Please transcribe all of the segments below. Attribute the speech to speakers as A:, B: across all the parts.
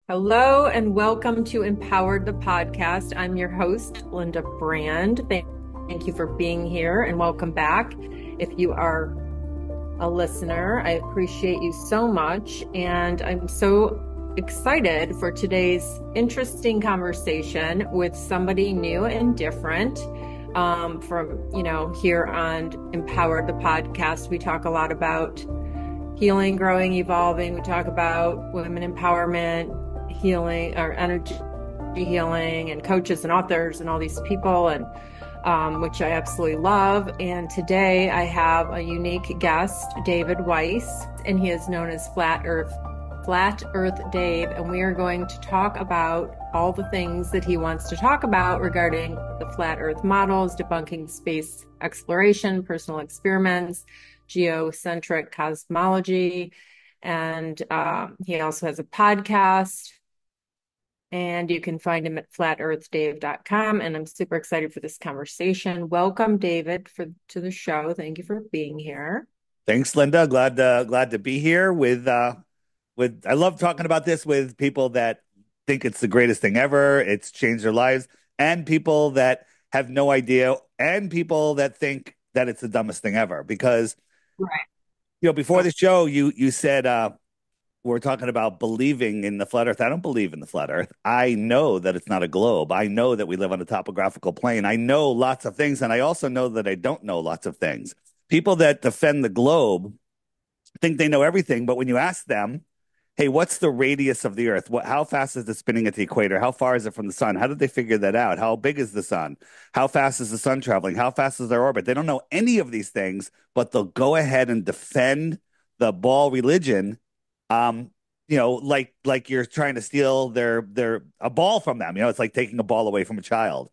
A: Hello and welcome to Empowered the Podcast. I'm your host, Linda Brand. Thank you for being here and welcome back. If you are a listener, I appreciate you so much. And I'm so excited for today's interesting conversation with somebody new and different. Here on Empowered the Podcast, we talk a lot about healing, growing, evolving. We talk about women empowerment, healing, or energy healing, and coaches and authors and all these people, and which I absolutely love. And today I have a unique guest, David Weiss, and he is known as Flat Earth Dave. And we are going to talk about all the things that he wants to talk about regarding the flat Earth models, debunking space exploration, personal experiments, geocentric cosmology, and he also has a podcast, and you can find him at flatearthdave.com. And I'm super excited for this conversation. Welcome, David, to the show. Thank you for being here.
B: Thanks, Linda. Glad to be here with I love talking about this with people that think it's the greatest thing ever. It's changed their lives, and people that have no idea, and people that think that it's the dumbest thing ever. Because
A: Right.
B: before the show, you said we're talking about believing in the flat Earth. I don't believe in the flat Earth. I know that it's not a globe. I know that we live on a topographical plane. I know lots of things, and I also know that I don't know lots of things. People that defend the globe think they know everything, but when you ask them, hey, what's the radius of the Earth? How fast is it spinning at the equator? How far is it from the sun? How did they figure that out? How big is the sun? How fast is the sun traveling? How fast is their orbit? They don't know any of these things, but they'll go ahead and defend the ball religion. Um, like you're trying to steal their a ball from them. It's like taking a ball away from a child.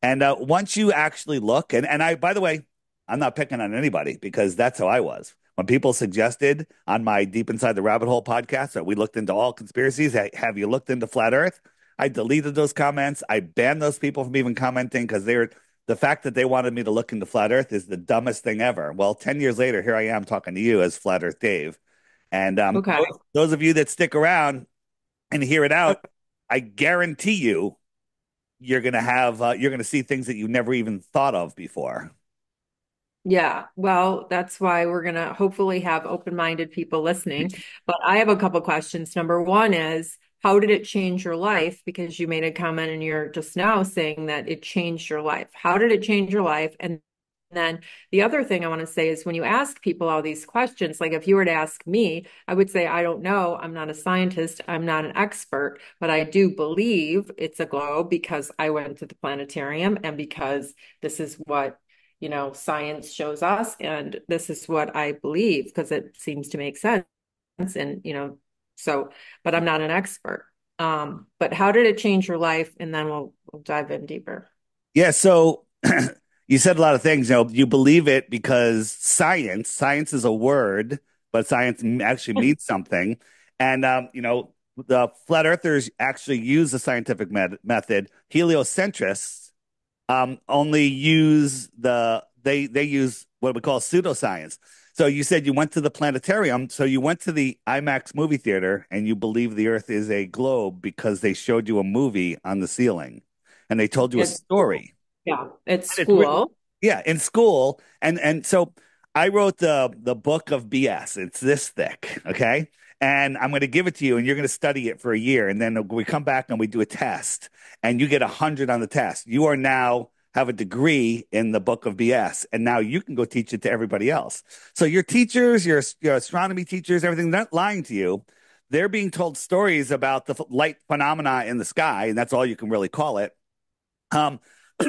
B: And once you actually look, and I, by the way, I'm not picking on anybody because that's how I was. When people suggested on my Deep Inside the Rabbit Hole podcast that we looked into all conspiracies, hey, have you looked into flat Earth? I deleted those comments. I banned those people from even commenting because the fact that they wanted me to look into flat Earth is the dumbest thing ever. Well, 10 years later, here I am talking to you as Flat Earth Dave. And
A: Okay.
B: those of you that stick around and hear it out, I guarantee you're gonna see things that you never even thought of before.
A: Yeah, well, that's why we're going to hopefully have open-minded people listening. But I have a couple questions. Number one is, how did it change your life? Because you made a comment and you're just now saying that it changed your life. How did it change your life? And then the other thing I want to say is when you ask people all these questions, like if you were to ask me, I would say, I don't know. I'm not a scientist. I'm not an expert, but I do believe it's a globe because I went to the planetarium and because this is what science shows us, and this is what I believe because it seems to make sense. And, so, but I'm not an expert. But how did it change your life? And then we'll dive in deeper.
B: Yeah, so you said a lot of things. You believe it because science is a word, but science actually means something. And the flat earthers actually use the scientific method. Heliocentrists only use they use what we call pseudoscience. So you said you went to the planetarium, so you went to the IMAX movie theater and you believe the Earth is a globe because they showed you a movie on the ceiling and they told you a
A: It's school.
B: story.
A: Yeah, it's
B: And it's really,
A: school.
B: yeah, in school. And so I wrote the book of BS. It's this thick, okay? And I'm going to give it to you, and you're going to study it for a year, and then we come back and we do a test, and you get 100 on the test. You are now have a degree in the book of BS, and now you can go teach it to everybody else. So your teachers, your astronomy teachers, everything, they're not lying to you. They're being told stories about the light phenomena in the sky, and that's all you can really call it. Um,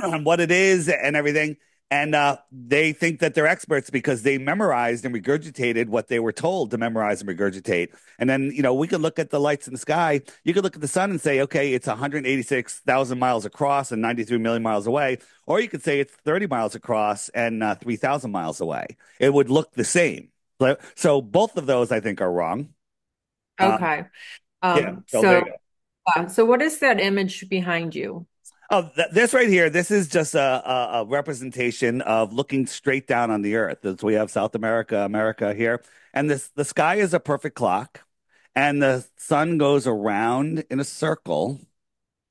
B: on what it is and everything. And they think that they're experts because they memorized and regurgitated what they were told to memorize and regurgitate. And then, we could look at the lights in the sky. You could look at the sun and say, okay, it's 186,000 miles across and 93 million miles away. Or you could say it's 30 miles across and 3,000 miles away. It would look the same. So both of those, I think, are wrong. Um,
A: Okay.
B: yeah, so there
A: So
B: you go.
A: so what is that image behind you?
B: Oh, this right here, this is just a representation of looking straight down on the earth. As we have South America, America here. And the sky is a perfect clock. and the sun goes around in a circle,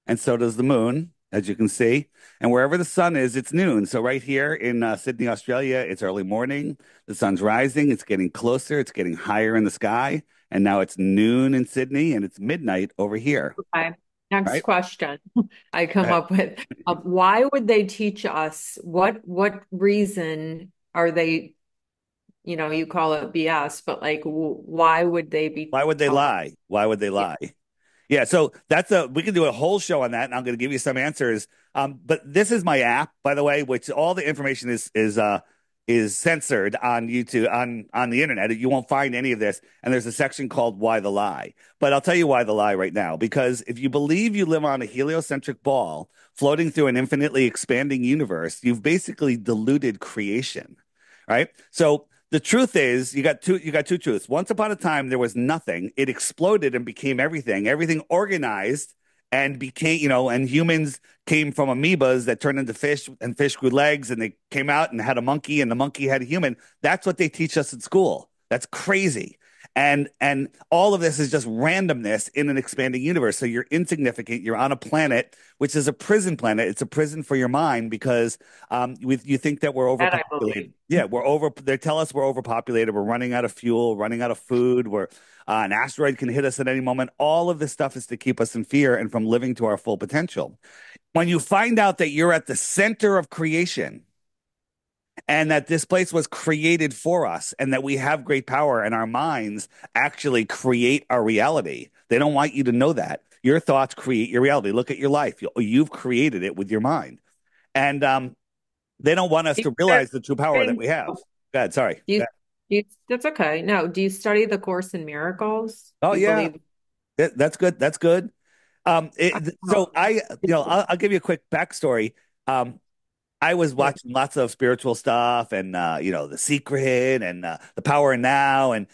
B: and so does the moon, as you can see. And wherever the sun is, it's noon. So right here in Sydney, Australia, it's early morning. The sun's rising. It's getting closer. It's getting higher in the sky. And now it's noon in Sydney, and it's midnight over here.
A: Okay. Next
B: Right?
A: question I
B: Go
A: come
B: ahead.
A: up with. Why would they teach us? What reason are they, you call it BS, but like why would they be
B: Why would they
A: telling?
B: lie? Why would they
A: Yeah.
B: lie? Yeah, so we can do a whole show on that, and I'm going to give you some answers. But this is my app, by the way, which all the information is censored on YouTube on the internet. You won't find any of this, and there's a section called "Why the Lie." But I'll tell you why the lie right now, because if you believe you live on a heliocentric ball floating through an infinitely expanding universe, you've basically diluted creation, right? So the truth is, you got two truths. Once upon a time, there was nothing. It exploded and became everything. Everything organized and became, and humans came from amoebas that turned into fish, and fish grew legs, and they came out and had a monkey, and the monkey had a human. That's what they teach us at school. That's crazy. And all of this is just randomness in an expanding universe. So you're insignificant. You're on a planet, which is a prison planet. It's a prison for your mind because you think that we're
A: That I believe.
B: overpopulated. Yeah, we're over. They tell us we're overpopulated. We're running out of fuel, running out of food. We're an asteroid can hit us at any moment. All of this stuff is to keep us in fear and from living to our full potential. When you find out that you're at the center of creation and that this place was created for us and that we have great power and our minds actually create our reality, they don't want you to know that. Your thoughts create your reality. Look at your life. You've created it with your mind. And they don't want us
A: Do
B: to realize the true power that
A: you,
B: we have. Go ahead. Sorry.
A: do you,
B: Go ahead.
A: that's okay. No, do you study the Course in Miracles?
B: Oh,
A: Do you
B: yeah.
A: believe?
B: That's good. That's good. So
A: Oh,
B: I'll give you a quick backstory. Um, I was
A: yeah.
B: watching lots of spiritual stuff and The Secret and The Power of Now and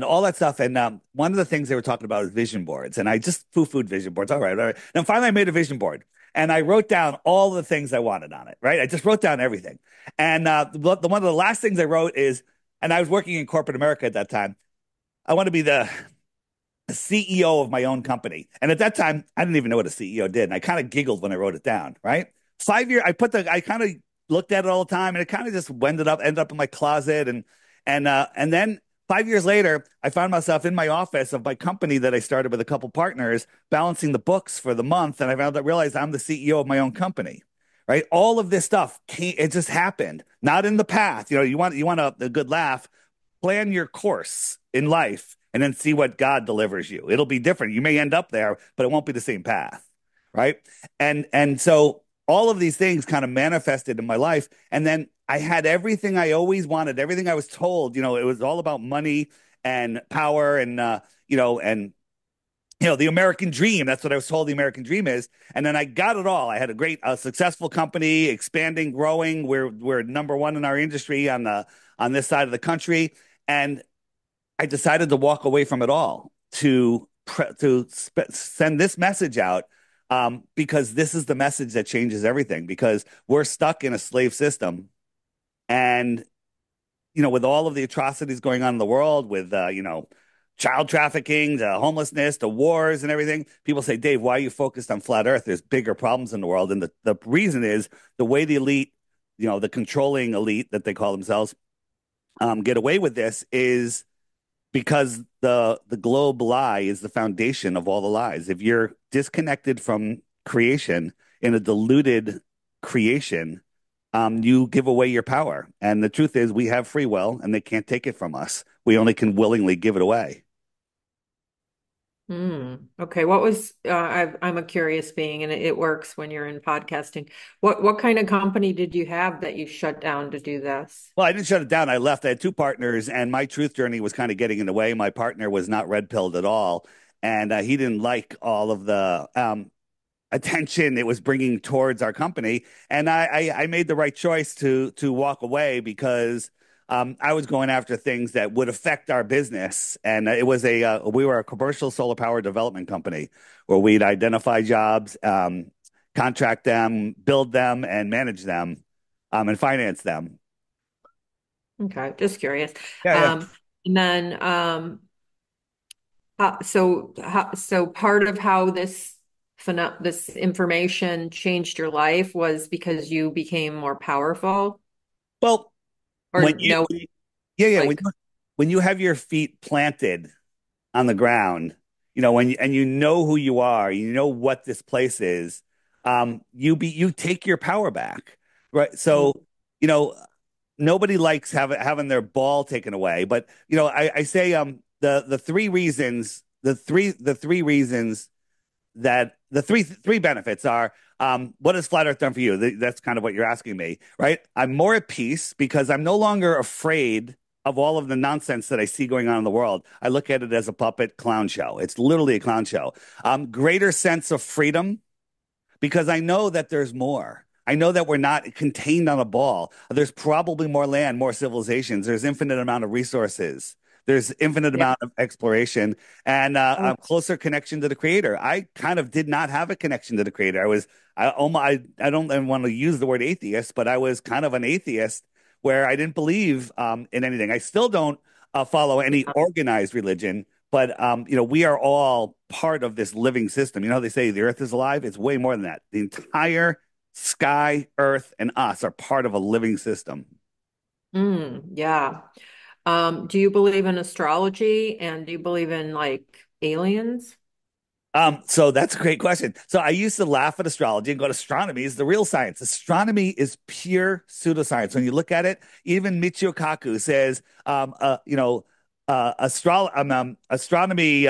B: all that stuff. And one of the things they were talking about is vision boards. And I just foo-fooed vision boards. All right, all right. And finally I made a vision board and I wrote down all the things I wanted on it, right? I just wrote down everything. And one of the last things I wrote is, and I was working in corporate America at that time, I want to be the CEO of my own company. And at that time, I didn't even know what a CEO did. And I kind of giggled when I wrote it down, right? 5 year, I kind of looked at it all the time and it kind of just ended up in my closet. And then 5 years later, I found myself in my office of my company that I started with a couple partners balancing the books for the month. And realized I'm the CEO of my own company. Right. All of this stuff it just happened, not in the path. You want a good laugh, plan your course in life and then see what God delivers you. It'll be different. You may end up there, but it won't be the same path, right? And so all of these things kind of manifested in my life, and then I had everything I always wanted, everything I was told. It was all about money and power, and the American dream. That's what I was told the American dream is. And then I got it all. I had a great, successful company, expanding, growing. We're number one in our industry on this side of the country, and I decided to walk away from it all to send this message out, because this is the message that changes everything. Because we're stuck in a slave system, and with all of the atrocities going on in the world, with child trafficking, the homelessness, the wars, and everything, people say, Dave, why are you focused on flat Earth? There's bigger problems in the world, and the reason is the way the elite, the controlling elite that they call themselves, get away with this is because the globe lie is the foundation of all the lies. If you're disconnected from creation in a diluted creation, you give away your power. And the truth is, we have free will, and they can't take it from us. We only can willingly give it away.
A: Okay. What was I'm a curious being, and it works when you're in podcasting. What kind of company did you have that you shut down to do this?
B: Well, I didn't shut it down. I left. I had two partners, and my truth journey was kind of getting in the way. My partner was not red pilled at all, and he didn't like all of the attention it was bringing towards our company. And I made the right choice to walk away because I was going after things that would affect our business. And we were a commercial solar power development company where we'd identify jobs, contract them, build them, and manage them, and finance them.
A: Okay, just curious.
B: Yeah, yeah.
A: And then So part of how this information changed your life was because you became more powerful,
B: Well, when
A: or
B: you,
A: no,
B: yeah, yeah,
A: like,
B: when you have your feet planted on the ground, and you know who you are, you know what this place is, you take your power back, right?
A: mm,
B: So, you know, nobody likes having their ball taken away, but I say the three reasons that the three benefits are what has flat earth done for you? That's kind of what you're asking me, right? I'm more at peace because I'm no longer afraid of all of the nonsense that I see going on in the world. I look at it as a puppet clown show. It's literally a clown show. Greater sense of freedom because I know that there's more. I know that we're not contained on a ball. There's probably more land, more civilizations. There's infinite amount of resources. There's infinite
A: yeah.
B: amount of exploration and a closer connection to the creator. I kind of did not have a connection to the creator. I don't even want to use the word atheist, but I was kind of an atheist where I didn't believe in anything. I still don't follow any organized religion, but we are all part of this living system. You know how they say the earth is alive? It's way more than that. The entire sky, earth, and us are part of a living system.
A: Yeah. Do you believe in astrology and do you believe in like aliens?
B: So that's a great question. So I used to laugh at astrology and go, astronomy is the real science. Astronomy is pure pseudoscience. When you look at it, even Michio Kaku says, astronomy,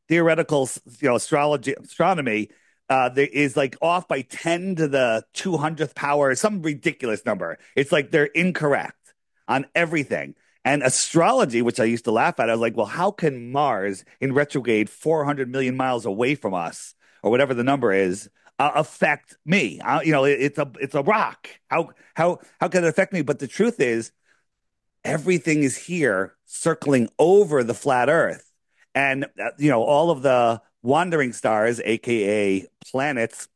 B: theoretical, astronomy, there is like off by 10 to the 200th power, some ridiculous number. It's like they're incorrect on everything. And astrology, which I used to laugh at, I was like, well, how can Mars in retrograde 400 million miles away from us, or whatever the number is, affect me? It's a rock. How can it affect me? But the truth is, everything is here circling over the flat Earth, and all of the wandering stars, aka planets,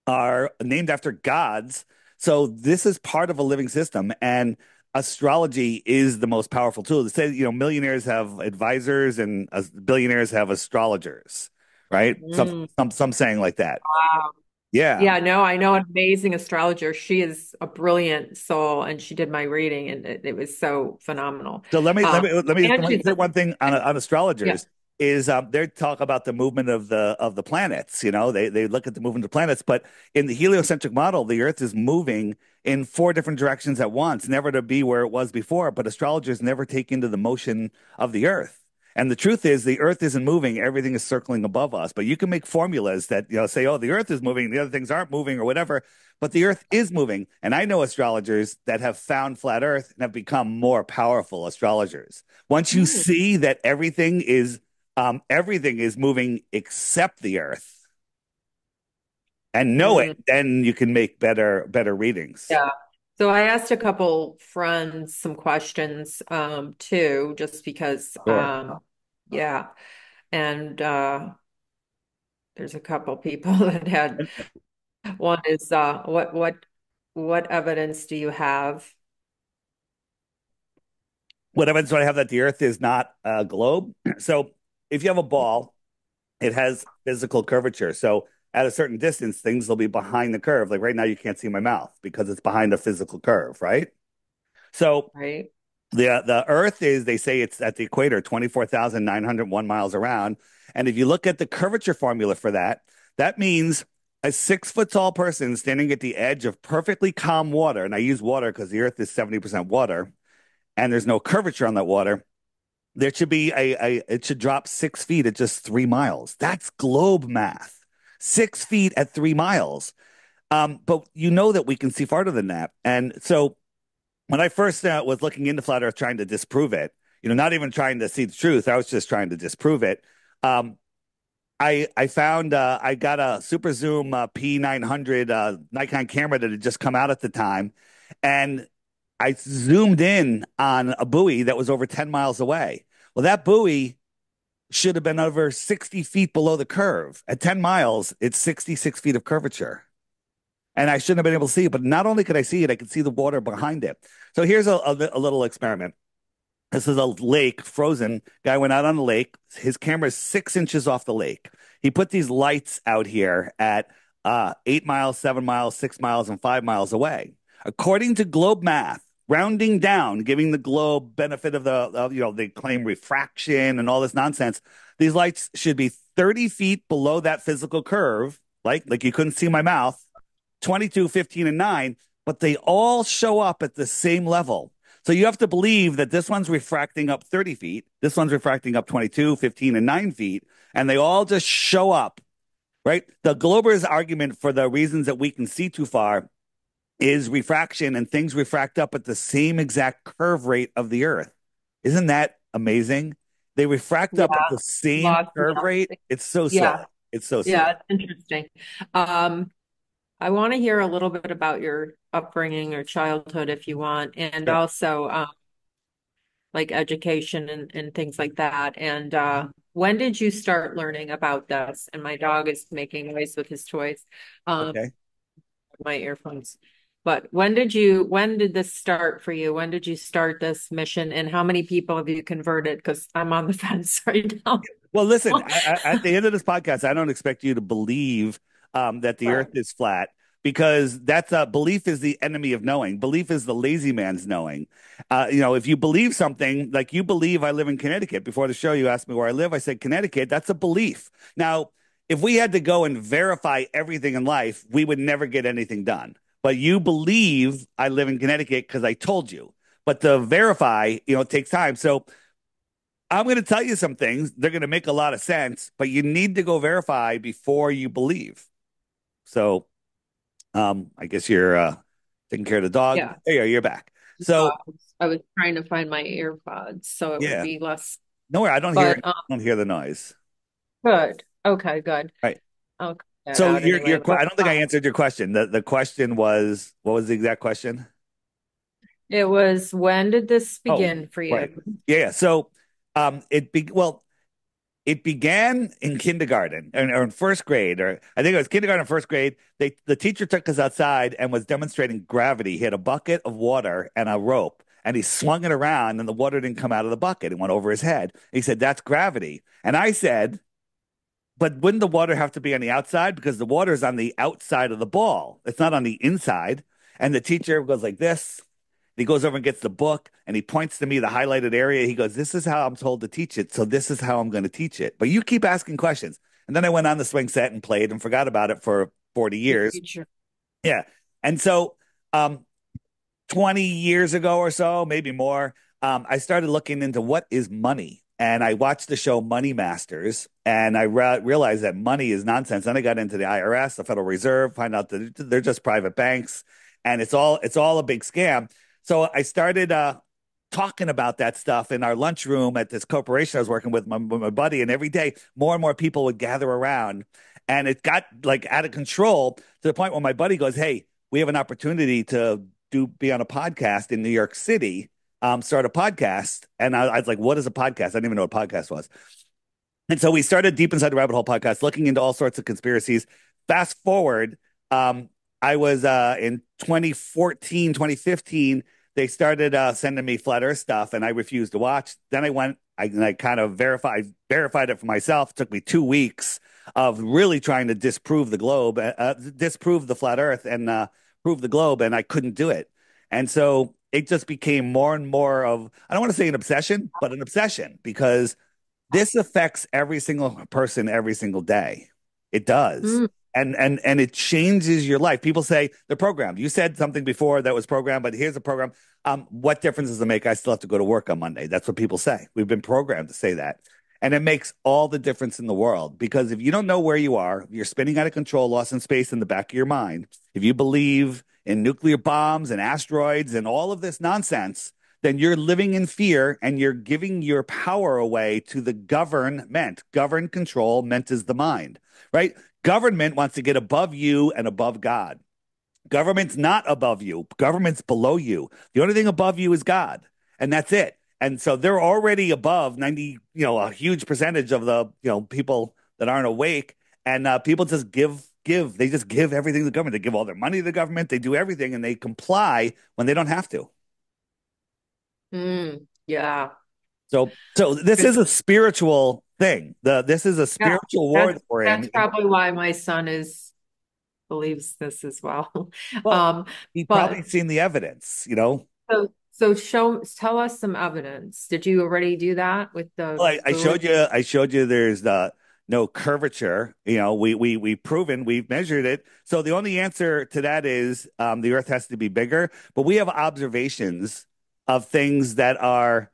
B: are named after gods. So this is part of a living system, and astrology is the most powerful tool. It says, millionaires have advisors and billionaires have astrologers, right?
A: Mm,
B: Some saying like that.
A: wow.
B: Yeah.
A: Yeah, no, I know an amazing astrologer. She is a brilliant soul, and she did my reading, and it was so phenomenal.
B: So let me let
A: Um,
B: me let me,
A: and
B: let me
A: she's
B: say one thing on
A: yeah,
B: astrologers is they talk about the movement of the planets. They look at the movement of planets, but in the heliocentric model, the Earth is moving in four different directions at once, never to be where it was before. But astrologers never take into the motion of the Earth. And the truth is, the Earth isn't moving; everything is circling above us. But you can make formulas that say, "Oh, the Earth is moving; the other things aren't moving," or whatever. But the Earth is moving. And I know astrologers that have found flat Earth and have become more powerful astrologers. Once you
A: mm,
B: see that everything is moving except the Earth and know it,
A: mm,
B: then you can make better readings.
A: yeah. So I asked a couple friends some questions too, just because
B: Sure.
A: yeah, and there's a couple people that had one is what evidence do you have?
B: What evidence do I have that the Earth is not a globe? So if you have a ball, it has physical curvature. So at a certain distance, things will be behind the curve. Like right now, you can't see my mouth because it's behind a physical curve, right? So
A: Right?
B: the Earth is, they say it's at the equator, 24,901 miles around. And if you look at the curvature formula for that, that means a 6 foot tall person standing at the edge of perfectly calm water, and I use water because the Earth is 70% water, and there's no curvature on that water. There should be it should drop 6 feet at just 3 miles. That's globe math. 6 feet at 3 miles. But you know that we can see farther than that. And so when I first was looking into flat Earth, trying to disprove it, not even trying to see the truth, I was just trying to disprove it. Um, I found I got a super zoom P900 Nikon camera that had just come out at the time, and I zoomed in on a buoy that was over 10 miles away. Well, that buoy should have been over 60 feet below the curve. At 10 miles, it's 66 feet of curvature. And I shouldn't have been able to see it. But not only could I see it, I could see the water behind it. So here's a little experiment. This is a lake, frozen. Guy went out on the lake. His camera is 6 inches off the lake. He put these lights out here at 8 miles, 7 miles, 6 miles, and 5 miles away. According to globe math, rounding down, giving the globe benefit of they claim refraction and all this nonsense. These lights should be 30 feet below that physical curve, like you couldn't see my mouth, 22, 15, and 9, but they all show up at the same level. So you have to believe that this one's refracting up 30 feet, this one's refracting up 22, 15, and 9 feet, and they all just show up, right? The Glober's argument for the reasons that we can see too far is refraction, and things refract up at the same exact curve rate of the Earth. Isn't that amazing? They refract up at
A: Yeah,
B: the same
A: lots of
B: curve rate.
A: them.
B: It's so silly.
A: Yeah,
B: It's so silly.
A: yeah, it's interesting. Um, I want to hear a little bit about your upbringing or childhood if you want, and
B: Sure.
A: also like education and things like that. And when did you start learning about this? And my dog is making noise with his toys, um,
B: Okay.
A: my earphones. But when did this start for you? When did you start this mission? And how many people have you converted? Because I'm on the fence right now.
B: Well, listen, at the end of this podcast, I don't expect you to believe that the Earth
A: Right.
B: is flat because that's belief is the enemy of knowing. Belief is the lazy man's knowing. If you believe something, like you believe I live in Connecticut. Before the show, you asked me where I live. I said Connecticut. That's a belief. Now, if we had to go and verify everything in life, we would never get anything done. But you believe I live in Connecticut because I told you. But to verify, it takes time. So I'm going to tell you some things. They're going to make a lot of sense, but you need to go verify before you believe. So, I guess you're taking care of the dog.
A: Yeah.
B: There you are. You're back.
A: Uh,
B: So,
A: I was trying to find my earpods so it would
B: yeah,
A: be less,
B: no, I don't hear
A: but
B: it. I don't hear the noise.
A: good. Okay, good.
B: Right.
A: I'll cut that
B: So
A: out anyway.
B: I
A: But
B: don't think I answered your question. The question was, what was the exact question?
A: it was when did this
B: Oh,
A: begin for you?
B: right. Yeah. Yeah. So, well, it began in kindergarten or in first grade, or I think it was kindergarten or first grade. The teacher took us outside and was demonstrating gravity. He had a bucket of water and a rope, and he swung it around, and the water didn't come out of the bucket. It went over his head. He said, "That's gravity." And I said, "But wouldn't the water have to be on the outside? Because the water is on the outside of the ball. It's not on the inside." And the teacher goes like this. He goes over and gets the book and he points to me the highlighted area. He goes, "This is how I'm told to teach it. So this is how I'm going to teach it. But you keep asking questions." And then I went on the swing set and played and forgot about it for 40
A: The
B: years.
A: teacher.
B: Yeah. And so, 20 years ago or so, maybe more, I started looking into what is money. And I watched the show Money Masters, and I realized that money is nonsense. Then I got into the IRS, the Federal Reserve, find out that they're just private banks, and it's all a big scam. So I started talking about that stuff in our lunchroom at this corporation I was working with my buddy, and every day more and more people would gather around, and it got like out of control to the point where my buddy goes, "Hey, we have an opportunity to be on a podcast in New York City, start a podcast." And I was like, "What is a podcast?" I didn't even know what a podcast was. And so we started Deep Inside the Rabbit Hole podcast, looking into all sorts of conspiracies. Fast forward, I was in 2014, 2015, they started sending me flat Earth stuff, and I refused to watch. Then I kind of verified it for myself. It took me 2 weeks of really trying to disprove the globe, disprove the flat Earth, and prove the globe, and I couldn't do it. And so it just became more and more of, I don't want to say an obsession, but an obsession because this affects every single person every single day. It does.
A: Mm,
B: And it changes your life. People say they're programmed. You said something before that was programmed, but here's a program. What difference does it make? I still have to go to work on Monday. That's what people say. We've been programmed to say that. And it makes all the difference in the world because if you don't know where you are, you're spinning out of control, lost in space in the back of your mind. If you believe in nuclear bombs and asteroids and all of this nonsense, then you're living in fear and you're giving your power away to the government. Govern, control, ment is the mind, right? Government wants to get above you and above God. Government's not above you. Government's below you. The only thing above you is God, and that's it. And so they're already above 90, a huge percentage of the, people that aren't awake. And people just give. They just give everything to the government. They give all their money to the government. They do everything, and they comply when they don't have to.
A: yeah.
B: So this is a spiritual thing. This is a
A: Yeah,
B: spiritual war
A: that's
B: that we're
A: that's
B: in.
A: probably why my son is believes this as well.
B: Well,
A: Um,
B: you've probably
A: but
B: seen the evidence, you know.
A: so tell us some evidence. Did you already do that with the
B: Well, I
A: buoy?
B: showed you there's no curvature. You know, we've proven, we've measured it. So the only answer to that is the Earth has to be bigger. But we have observations of things are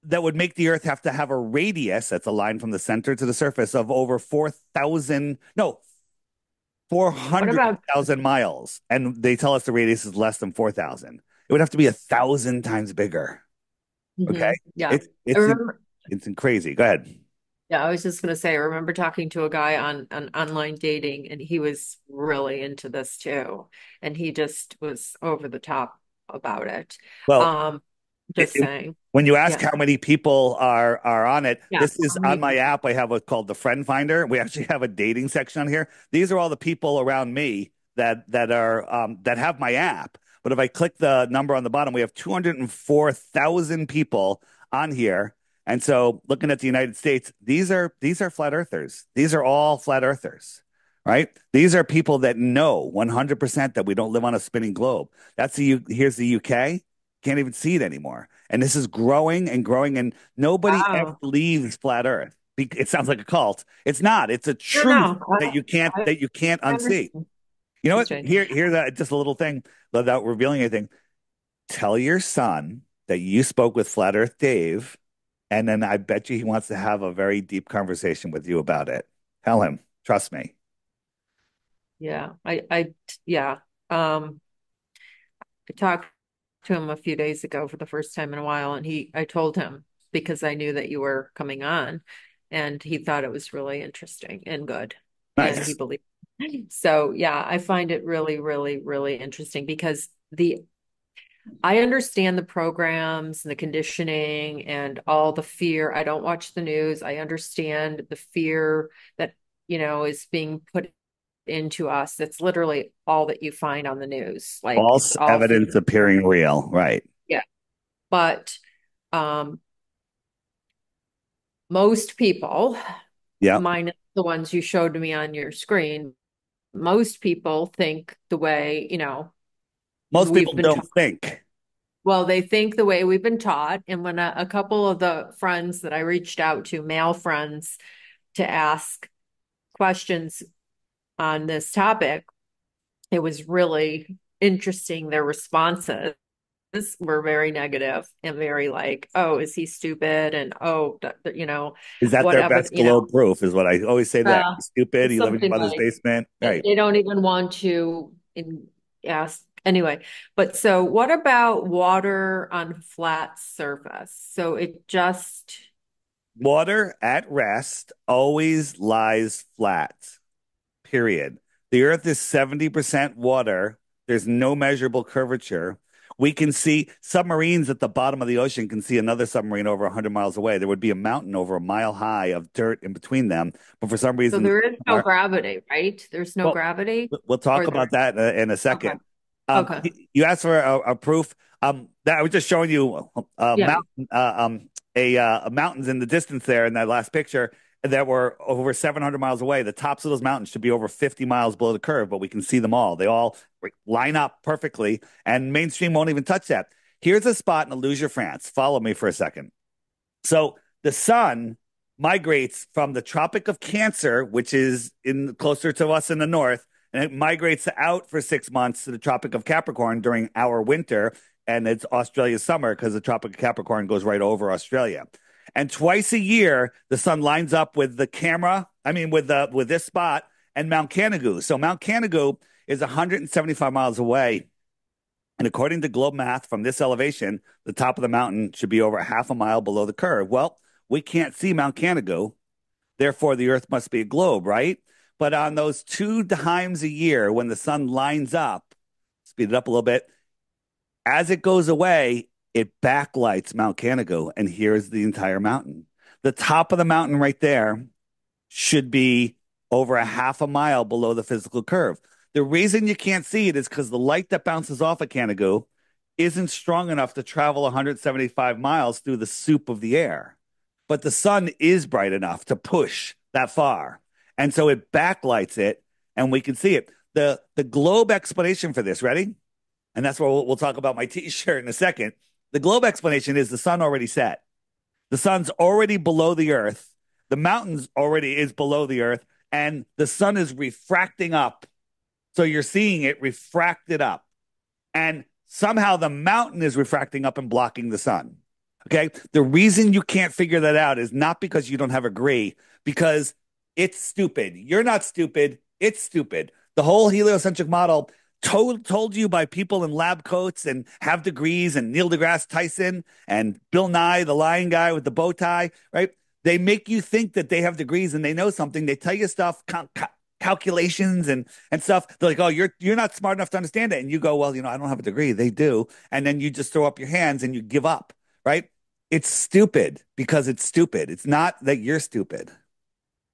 B: that would make the Earth have to have a radius, that's a line from the center to the surface, of over 4,000, no,
A: What about
B: 400,000 miles. And they tell us the radius is less than 4,000. It would have to be 1,000 times bigger. Okay.
A: yeah.
B: It's
A: I
B: it's
A: remember
B: it's crazy. Go ahead.
A: yeah, I was just gonna say I remember talking to a guy on online dating and he was really into this too. And he just was over the top about it.
B: Well,
A: Um,
B: it,
A: just
B: it-
A: saying.
B: when you ask
A: Yeah.
B: how many people are on it,
A: Yeah.
B: this is
A: How
B: on
A: many
B: my app. I have what's called the Friend Finder. We actually have a dating section on here. These are all the people around me that have my app. But if I click the number on the bottom, we have 204,000 people on here. And so, looking at the United States, these are flat earthers. These are all flat earthers, right? These are people that know 100% that we don't live on a spinning globe. Here's the UK. Can't even see it anymore. And this is growing and growing, and nobody ever
A: Wow.
B: leaves flat Earth. It sounds like a cult. It's not. It's a
A: No,
B: truth
A: no. I,
B: that you can't
A: I
B: unsee.
A: understand.
B: You know what?
A: Understand.
B: Here's just a little thing without revealing anything. Tell your son that you spoke with Flat Earth Dave, and then I bet you he wants to have a very deep conversation with you about it. Tell him. Trust me.
A: Yeah. Yeah. Um, I talked to him a few days ago for the first time in a while, and I told him because I knew that you were coming on, and he thought it was really interesting and good, and he
B: Nice.
A: believed. So yeah, I find it really, really, really interesting because I understand the programs and the conditioning and all the fear. I don't watch the news. I understand the fear that, is being put into us. That's literally all that you find on the news. Like it's
B: False
A: all fear.
B: evidence appearing real. Right.
A: Yeah. But um, most people,
B: Yep.
A: minus the ones you showed me on your screen, most people think the way,
B: Most
A: we've
B: people
A: been
B: don't
A: taught.
B: think.
A: Well, they think the way we've been taught. And when a couple of the friends that I reached out to, male friends, to ask questions on this topic, it was really interesting. Their responses were very negative and very like, oh, is he stupid? And oh,
B: Is that their
A: whatever,
B: best glow proof? Is what I always say to that. He's stupid.
A: it's
B: He lives in his
A: something
B: mother's
A: like
B: basement.
A: they,
B: Right.
A: they don't even want to ask anyway. But so what about water on flat surface? So it just
B: Water at rest always lies flat, period. The earth is 70% water. There's no measurable curvature. We can see submarines at the bottom of the ocean can see another submarine over 100 miles away. There would be a mountain over a mile high of dirt in between them. But for some
A: so
B: reason,
A: there is no gravity, right? There's no
B: well,
A: gravity
B: we'll talk
A: or there
B: about that in a
A: okay.
B: second.
A: Okay.
B: You asked for a proof. That I was just showing you
A: Yeah.
B: mountains in the distance there in that last picture that were over 700 miles away. The tops of those mountains should be over 50 miles below the curve, but we can see them all. They all line up perfectly, and mainstream won't even touch that. Here's a spot in Alusia, France. Follow me for a second. So the sun migrates from the Tropic of Cancer, which is in closer to us in the north, and it migrates out for 6 months to the Tropic of Capricorn during our winter, and it's Australia's summer because the Tropic of Capricorn goes right over Australia. And twice a year, the sun lines up with the camera. I mean, with this spot and Mount Canigou. So Mount Canigou is 175 miles away, and according to globe math, from this elevation, the top of the mountain should be over half a mile below the curve. Well, we can't see Mount Canigou, therefore the Earth must be a globe, right? But on those 2 times a year, when the sun lines up, speed it up a little bit, as it goes away, it backlights Mount Canigou, and here's the entire mountain. The top of the mountain right there should be over a half a mile below the physical curve. The reason you can't see it is because the light that bounces off of Canigou isn't strong enough to travel 175 miles through the soup of the air. But the sun is bright enough to push that far. And so it backlights it and we can see it. The globe explanation for this, ready? And that's where we'll talk about my t-shirt in a second. The globe explanation is the sun already set. The sun's already below the earth. The mountains already is below the earth and the sun is refracting up. So you're seeing it refracted up. And somehow the mountain is refracting up and blocking the sun. Okay. The reason you can't figure that out is not because you don't have a degree, because it's stupid. You're not stupid. It's stupid. The whole heliocentric model told you by people in lab coats and have degrees and Neil deGrasse Tyson and Bill Nye, the lion guy with the bow tie, right? They make you think that they have degrees and they know something. They tell you stuff, calculations and stuff. They're like, "Oh, you're not smart enough to understand it." And you go, "Well, I don't have a degree." They do. And then you just throw up your hands and you give up, right? It's stupid because it's stupid. It's not that you're stupid.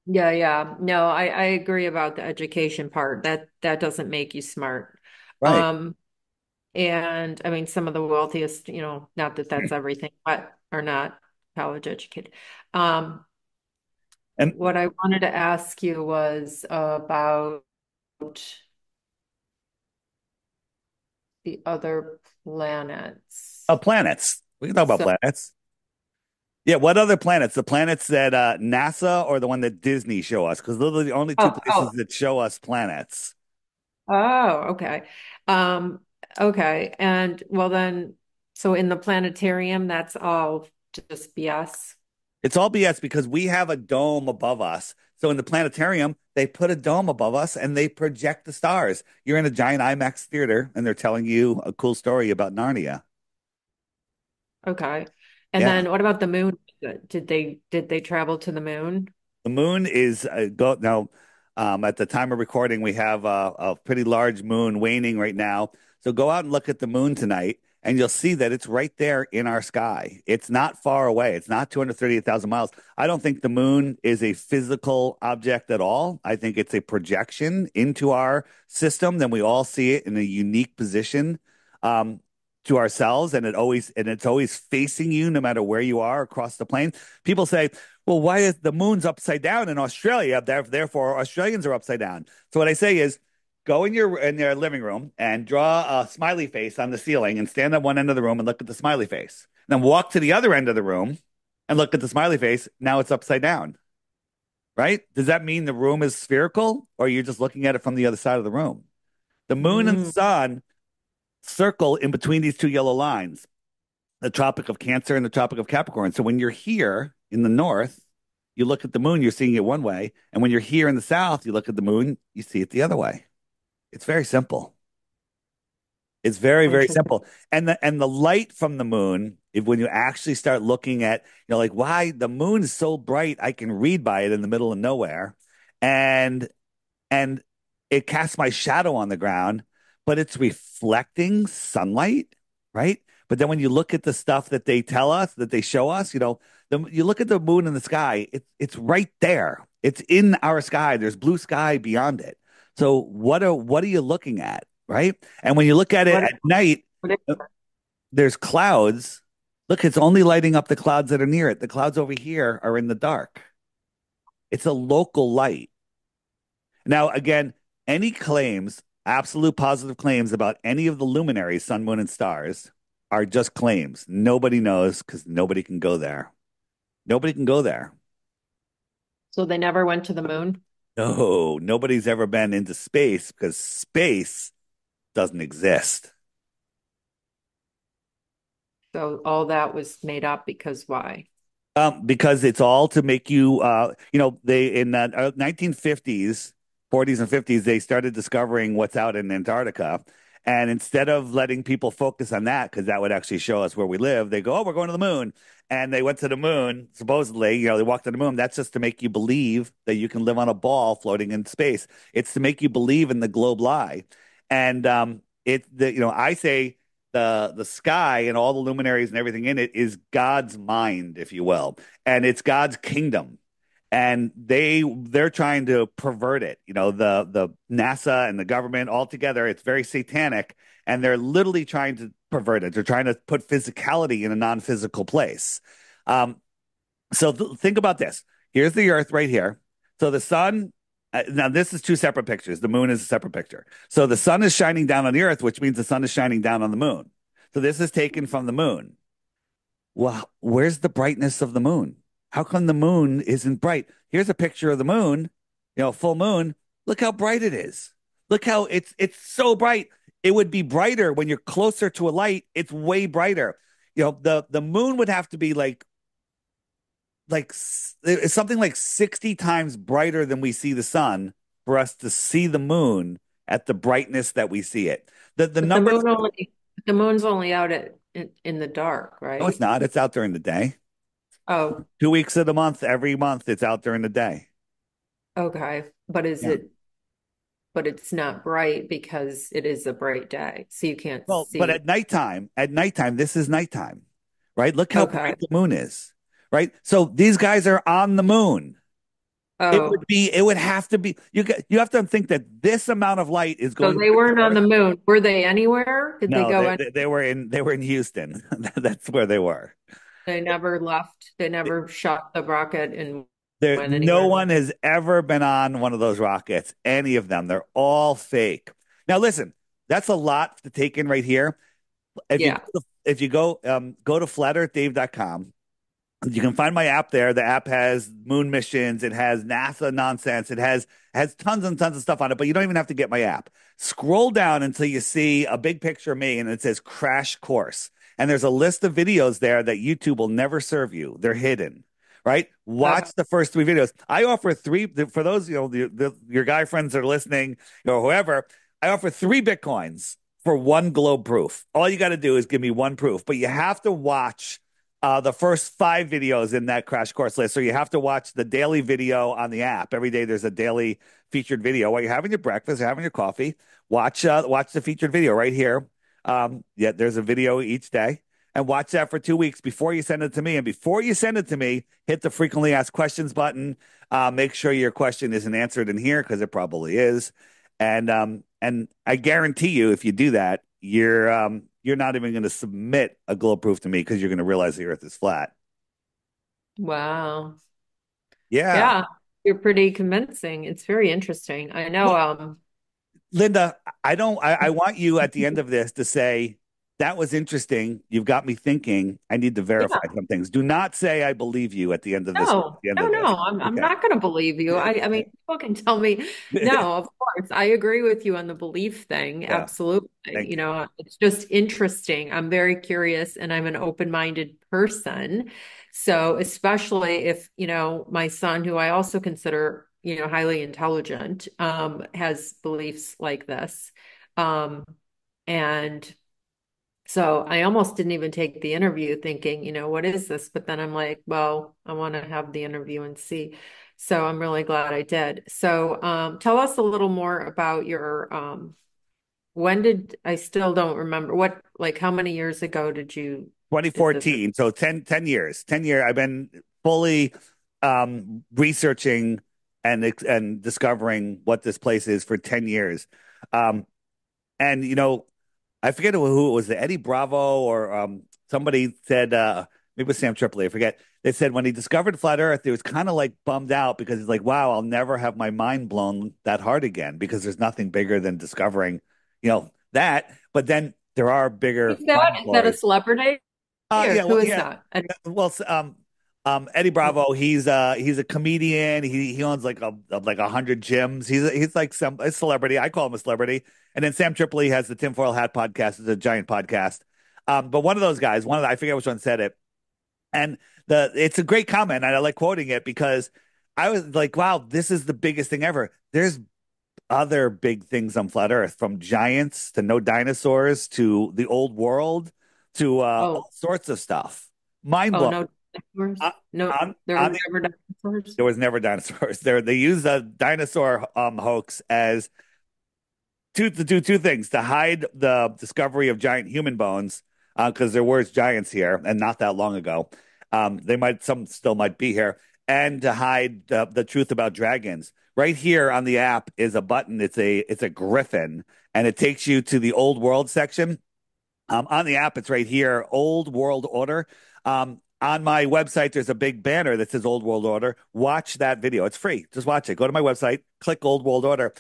A: Yeah, yeah. No, I agree about the education part. That doesn't make you smart.
B: Right.
A: Um, and I mean, some of the wealthiest, not that that's everything, but are not college educated. Um,
B: And
A: what I wanted to ask you was about the other planets.
B: planets. We can talk about
A: So,
B: planets. Yeah, what other planets? The planets that NASA or the one that Disney show us? Because those are the only two
A: oh,
B: places
A: oh,
B: that show us planets.
A: oh, okay. Um, okay. And well then, so in the planetarium, that's all just BS.
B: It's all BS because we have a dome above us. So in the planetarium, they put a dome above us and they project the stars. You're in a giant IMAX theater and they're telling you a cool story about Narnia.
A: Okay. And
B: Yeah.
A: then what about the moon? Did they travel to the moon?
B: The moon is go now. At the time of recording, we have a pretty large moon waning right now. So go out and look at the moon tonight, and you'll see that it's right there in our sky. It's not far away. It's not 238,000 miles. I don't think the moon is a physical object at all. I think it's a projection into our system. Then we all see it in a unique position. Um, to ourselves, and it's always facing you no matter where you are across the plane. People say, well, why is the moon's upside down in Australia? Therefore, Australians are upside down. So what I say is, go in your living room and draw a smiley face on the ceiling, and stand at one end of the room and look at the smiley face. Then walk to the other end of the room and look at the smiley face. Now it's upside down, right? Does that mean the room is spherical, or you're just looking at it from the other side of the room? The moon and the
A: Mm,
B: sun circle in between these two yellow lines, the Tropic of Cancer and the Tropic of Capricorn. So when you're here in the north, you look at the moon, you're seeing it one way. And when you're here in the south, you look at the moon, you see it the other way. It's very simple. It's very, very
A: interesting.
B: simple. And the light from the moon, if when you actually start looking at, like why the moon is so bright, I can read by it in the middle of nowhere. And and it casts my shadow on the ground, but it's reflecting sunlight, right? But then when you look at the stuff that they tell us, that they show us, you look at the moon in the sky, it's right there. It's in our sky. There's blue sky beyond it. So what are you looking at, right? And when you look at it
A: What,
B: at night,
A: what
B: uh, there's clouds. Look, it's only lighting up the clouds that are near it. The clouds over here are in the dark. It's a local light. Now, again, any claims, absolute positive claims about any of the luminaries, sun, moon, and stars, are just claims. Nobody knows because nobody can go there. Nobody can go there.
A: so they never went to the moon?
B: No, nobody's ever been into space because space doesn't exist.
A: So all that was made up because why?
B: Because it's all to make you, they in the 1950s, 40s, and 50s, they started discovering what's out in Antarctica. And instead of letting people focus on that, because that would actually show us where we live, they go, oh, we're going to the moon. And they went to the moon, supposedly, they walked to the moon. That's just to make you believe that you can live on a ball floating in space. It's to make you believe in the globe lie. And I say, the sky and all the luminaries and everything in it is God's mind, if you will, and it's God's kingdom. And they're trying to pervert it. The NASA and the government all together. It's very satanic, and they're literally trying perverted. They're trying to put physicality in a non-physical place. Um, so think about this. Here's the Earth right here. So the sun, now this is two separate pictures. The moon is a separate picture. So the sun is shining down on the Earth, which means the sun is shining down on the moon. So this is taken from the moon. Well, where's the brightness of the moon? How come the moon isn't bright? Here's a picture of the moon, full moon. Look how bright it is. Look how it's so bright. It would be brighter when you're closer to a light. It's way brighter. The moon would have to be it's something like 60 times brighter than we see the sun for us to see the moon at the brightness that we see it. The
A: But the
B: numbers,
A: moon only the moon's only out in the dark,
B: no, it's
A: right?
B: not. It's out during the day.
A: Oh,
B: 2 weeks of the month, every month, it's out during the day.
A: okay.
B: Yeah.
A: But it's not bright because it is a bright day. So you can't
B: Well, but
A: see.
B: at nighttime, this is nighttime, right? Look how
A: Okay.
B: bright the moon is, right? So these guys are on the moon.
A: Oh,
B: It would have to be, you have to think that this amount of light is
A: so
B: going to
A: they
B: hit
A: weren't
B: the
A: on
B: Earth.
A: the moon. Were they anywhere? Did they
B: No,
A: go in?
B: they were in Houston. That's where they were.
A: They never left. They never shot the rocket and went
B: No
A: anywhere.
B: one has ever been on one of those rockets, any of them. They're all fake. Now, listen, that's a lot to take in right here.
A: Yeah.
B: If you go to flatearthdave.com, you can find my app there. The app has moon missions, it has NASA nonsense, it has tons and tons of stuff on it, but you don't even have to get my app. Scroll down until you see a big picture of me and it says crash course. And there's a list of videos there that YouTube will never serve you. They're hidden. Right? Watch the first three videos. I offer three for those, your guy friends that are listening, whoever. I offer three Bitcoins for one globe proof. All you got to do is give me one proof, but you have to watch the first five videos in that crash course list. So you have to watch the daily video on the app. Every day there's a daily featured video while you're having your breakfast, having your coffee. Watch the featured video right here. Yeah, there's a video each day. And watch that for 2 weeks before you send it to me. And before you send it to me, hit the frequently asked questions button. Make sure your question isn't answered in here because it probably is. And I guarantee you, if you do that, you're not even going to submit a globe proof to me because you're going to realize the Earth is flat.
A: Wow.
B: Yeah.
A: Yeah. You're pretty convincing. It's very interesting. I know.
B: Well, Linda, I don't. I want you at the end of this to say that was interesting. You've got me thinking. I need to verify
A: Yeah.
B: some things. Do not say I believe you at the end of this. At
A: No,
B: the end
A: no,
B: of
A: no.
B: this.
A: I'm
B: Okay.
A: not going to believe you. I mean, people can tell me, no, of course. I agree with you on the belief thing.
B: Yeah.
A: Absolutely.
B: Thank you.
A: It's just interesting. I'm very curious and I'm an open-minded person. So, especially if, my son, who I also consider, highly intelligent, has beliefs like this. Um, and so I almost didn't even take the interview thinking, what is this? But then I'm like, well, I want to have the interview and see. So I'm really glad I did. So tell us a little more about your when did I still don't remember like how many years ago did this?
B: 2014. So 10 years. 10 year. I've been fully researching and discovering what this place is for 10 years. Um, and I forget who it was, the Eddie Bravo or somebody said, maybe it was Sam Tripoli, I forget. They said when he discovered flat Earth, he was kind of like bummed out because he's like, wow, I'll never have my mind blown that hard again because there's nothing bigger than discovering, that. But then there are bigger
A: Who's that?
B: mind
A: Is that a
B: blowers.
A: celebrity or
B: Yeah,
A: who
B: well,
A: is
B: yeah.
A: that?
B: Well, Eddie Bravo, he's a comedian. He owns like 100 gyms. He's like a celebrity. I call him a celebrity. And then Sam Tripoli has the Tinfoil Hat podcast. It's a giant podcast. But one of those guys, I forget which one said it, and it's a great comment, and I like quoting it because I was like, wow, this is the biggest thing ever. There's other big things on flat Earth, from giants to no dinosaurs to the old world to
A: Oh,
B: all sorts of stuff. Mind
A: oh
B: blowing.
A: no dinosaurs?
B: On,
A: No, there
B: on
A: were
B: the
A: never dinosaurs.
B: There was never dinosaurs. They use a dinosaur hoax as to do two things: to hide the discovery of giant human bones, because there were giants here and not that long ago. Some still might be here, and to hide the truth about dragons. Right here on the app is a button. It's a griffin, and it takes you to the old world section. On the app, it's right here, Old World Order. On my website, there's a big banner that says Old World Order. Watch that video. It's free. Just watch it. Go to my website, click Old World Order.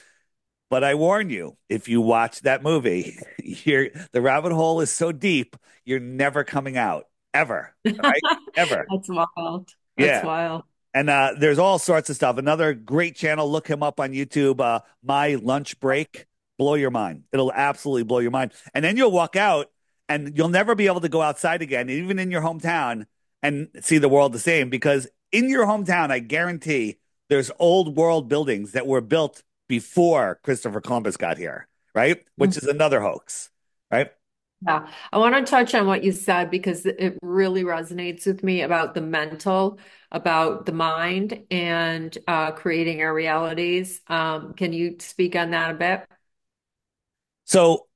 B: But I warn you, if you watch that movie, the rabbit hole is so deep, you're never coming out, ever. Right? Ever.
A: That's wild. That's
B: Yeah.
A: wild.
B: And there's all sorts of stuff. Another great channel, look him up on YouTube, My Lunch Break. Blow your mind. It'll absolutely blow your mind. And then you'll walk out and you'll never be able to go outside again, even in your hometown, and see the world the same. Because in your hometown, I guarantee there's old world buildings that were built before Christopher Columbus got here, right? Which is another hoax, right?
A: Yeah, I want to touch on what you said because it really resonates with me about the mental, about the mind, and creating our realities. Can you speak on that a bit?
B: So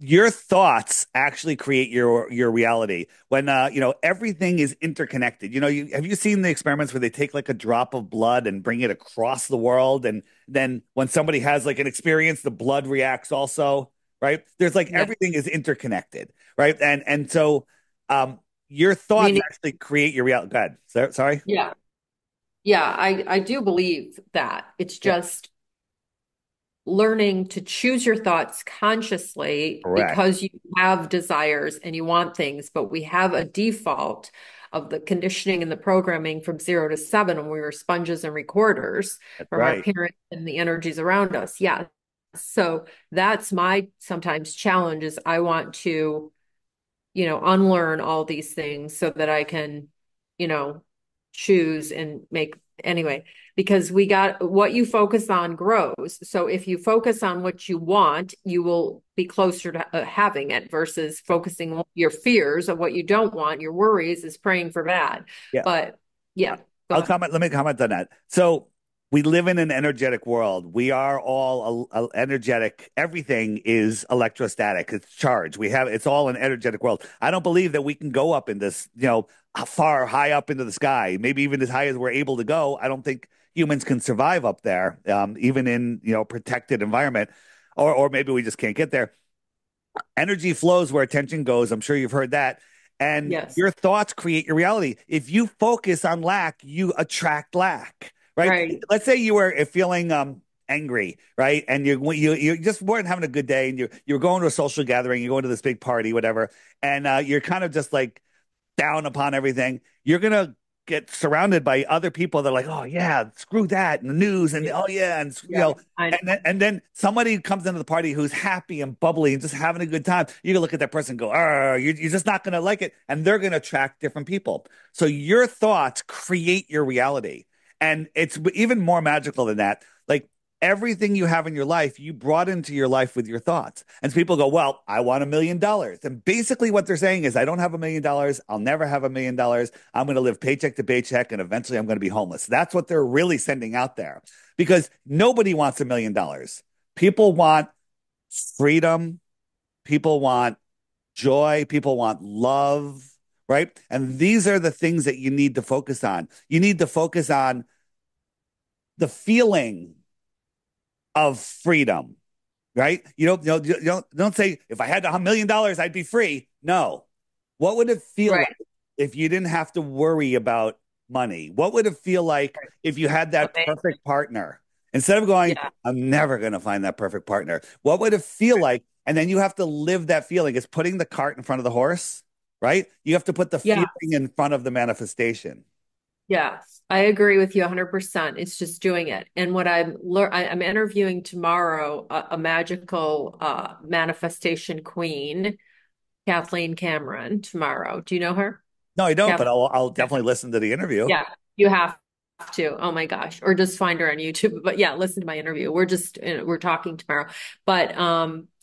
B: your thoughts actually create your reality when everything is interconnected. Have you seen the experiments where they take like a drop of blood and bring it across the world, and then when somebody has like an experience, the blood reacts also, right? There's like
A: Yeah.
B: everything is interconnected, right? And so your thoughts
A: Meaning,
B: actually create your reality. Go ahead. Sorry.
A: yeah. Yeah, I do believe that. It's
B: Yeah,
A: just learning to choose your thoughts consciously
B: correct.
A: because you have desires and you want things, but we have a default of the conditioning and the programming from 0 to 7 when we were sponges and recorders
B: That's
A: from our
B: right.
A: parents and the energies around us. Yeah. So that's my sometimes challenge is I want to unlearn all these things so that I can, you know, choose and make anyway, because we got what you focus on grows. So if you focus on what you want, you will be closer to having it versus focusing on your fears of what you don't want, your worries is praying for bad.
B: Yeah.
A: But yeah, go
B: I'll
A: ahead.
B: comment. Let me comment on that. So we live in an energetic world. We are all energetic. Everything is electrostatic. It's charged. It's all an energetic world. I don't believe that we can go up in this, far high up into the sky, maybe even as high as we're able to go. I don't think humans can survive up there, even in, protected environment, or maybe we just can't get there. Energy flows where attention goes. I'm sure you've heard that. And
A: Yes.
B: your thoughts create your reality. If you focus on lack, you attract lack, right?
A: Right.
B: Let's say you were feeling angry, right? And you just weren't having a good day, and you're going to a social gathering, you're going to this big party, whatever, and you're kind of just like down upon everything, you're gonna get surrounded by other people that are like, oh yeah, screw that, and the news, and
A: Yeah.
B: oh yeah, and
A: Yeah. I
B: and then somebody comes into the party who's happy and bubbly and just having a good time. You can look at that person and go, you're just not gonna like it, and they're gonna attract different people. So your thoughts create your reality, and it's even more magical than that. Like everything you have in your life, you brought into your life with your thoughts. And so people go, well, I want $1 million. And basically what they're saying is, I don't have $1 million. I'll never have $1 million. I'm going to live paycheck to paycheck and eventually I'm going to be homeless. That's what they're really sending out there because nobody wants $1 million. People want freedom. People want joy. People want love, right? And these are the things that you need to focus on. You need to focus on the feeling of freedom, right? You don't say if I had $1 million, I'd be free. No. What would it feel
A: right.
B: like if you didn't have to worry about money? What would it feel like if you had that
A: Amazing.
B: perfect partner? Instead of going,
A: Yeah.
B: I'm never going to find that perfect partner. What would it feel like? And then you have to live that feeling. It's putting the cart in front of the horse, right? You have to put the
A: Yeah.
B: feeling in front of the manifestation.
A: Yeah, I agree with you 100%. It's just doing it. And what I'm interviewing tomorrow a magical manifestation queen, Kathleen Cameron, tomorrow. Do you know her?
B: No, I don't, but
A: Kath
B: I'll definitely listen to the interview.
A: Yeah, you have to. Oh my gosh. Or just find her on YouTube. But yeah, listen to my interview. We're talking tomorrow. But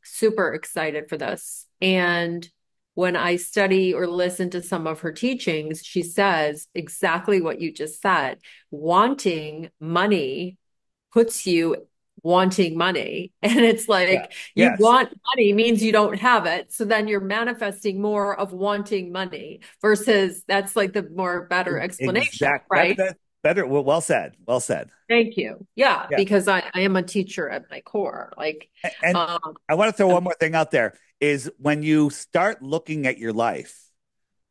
A: super excited for this. And when I study or listen to some of her teachings, she says exactly what you just said. Wanting money puts you wanting money. And it's
B: Yeah.
A: like you
B: Yes.
A: want money means you don't have it. So then you're manifesting more of wanting money versus that's like the more better explanation,
B: Exact. That's
A: right?
B: Better. Well said. Well said.
A: Thank you. Yeah,
B: Yeah.
A: because I am a teacher at my core. Like,
B: And
A: um,
B: I want to throw
A: I'm-
B: one more thing out there is when you start looking at your life,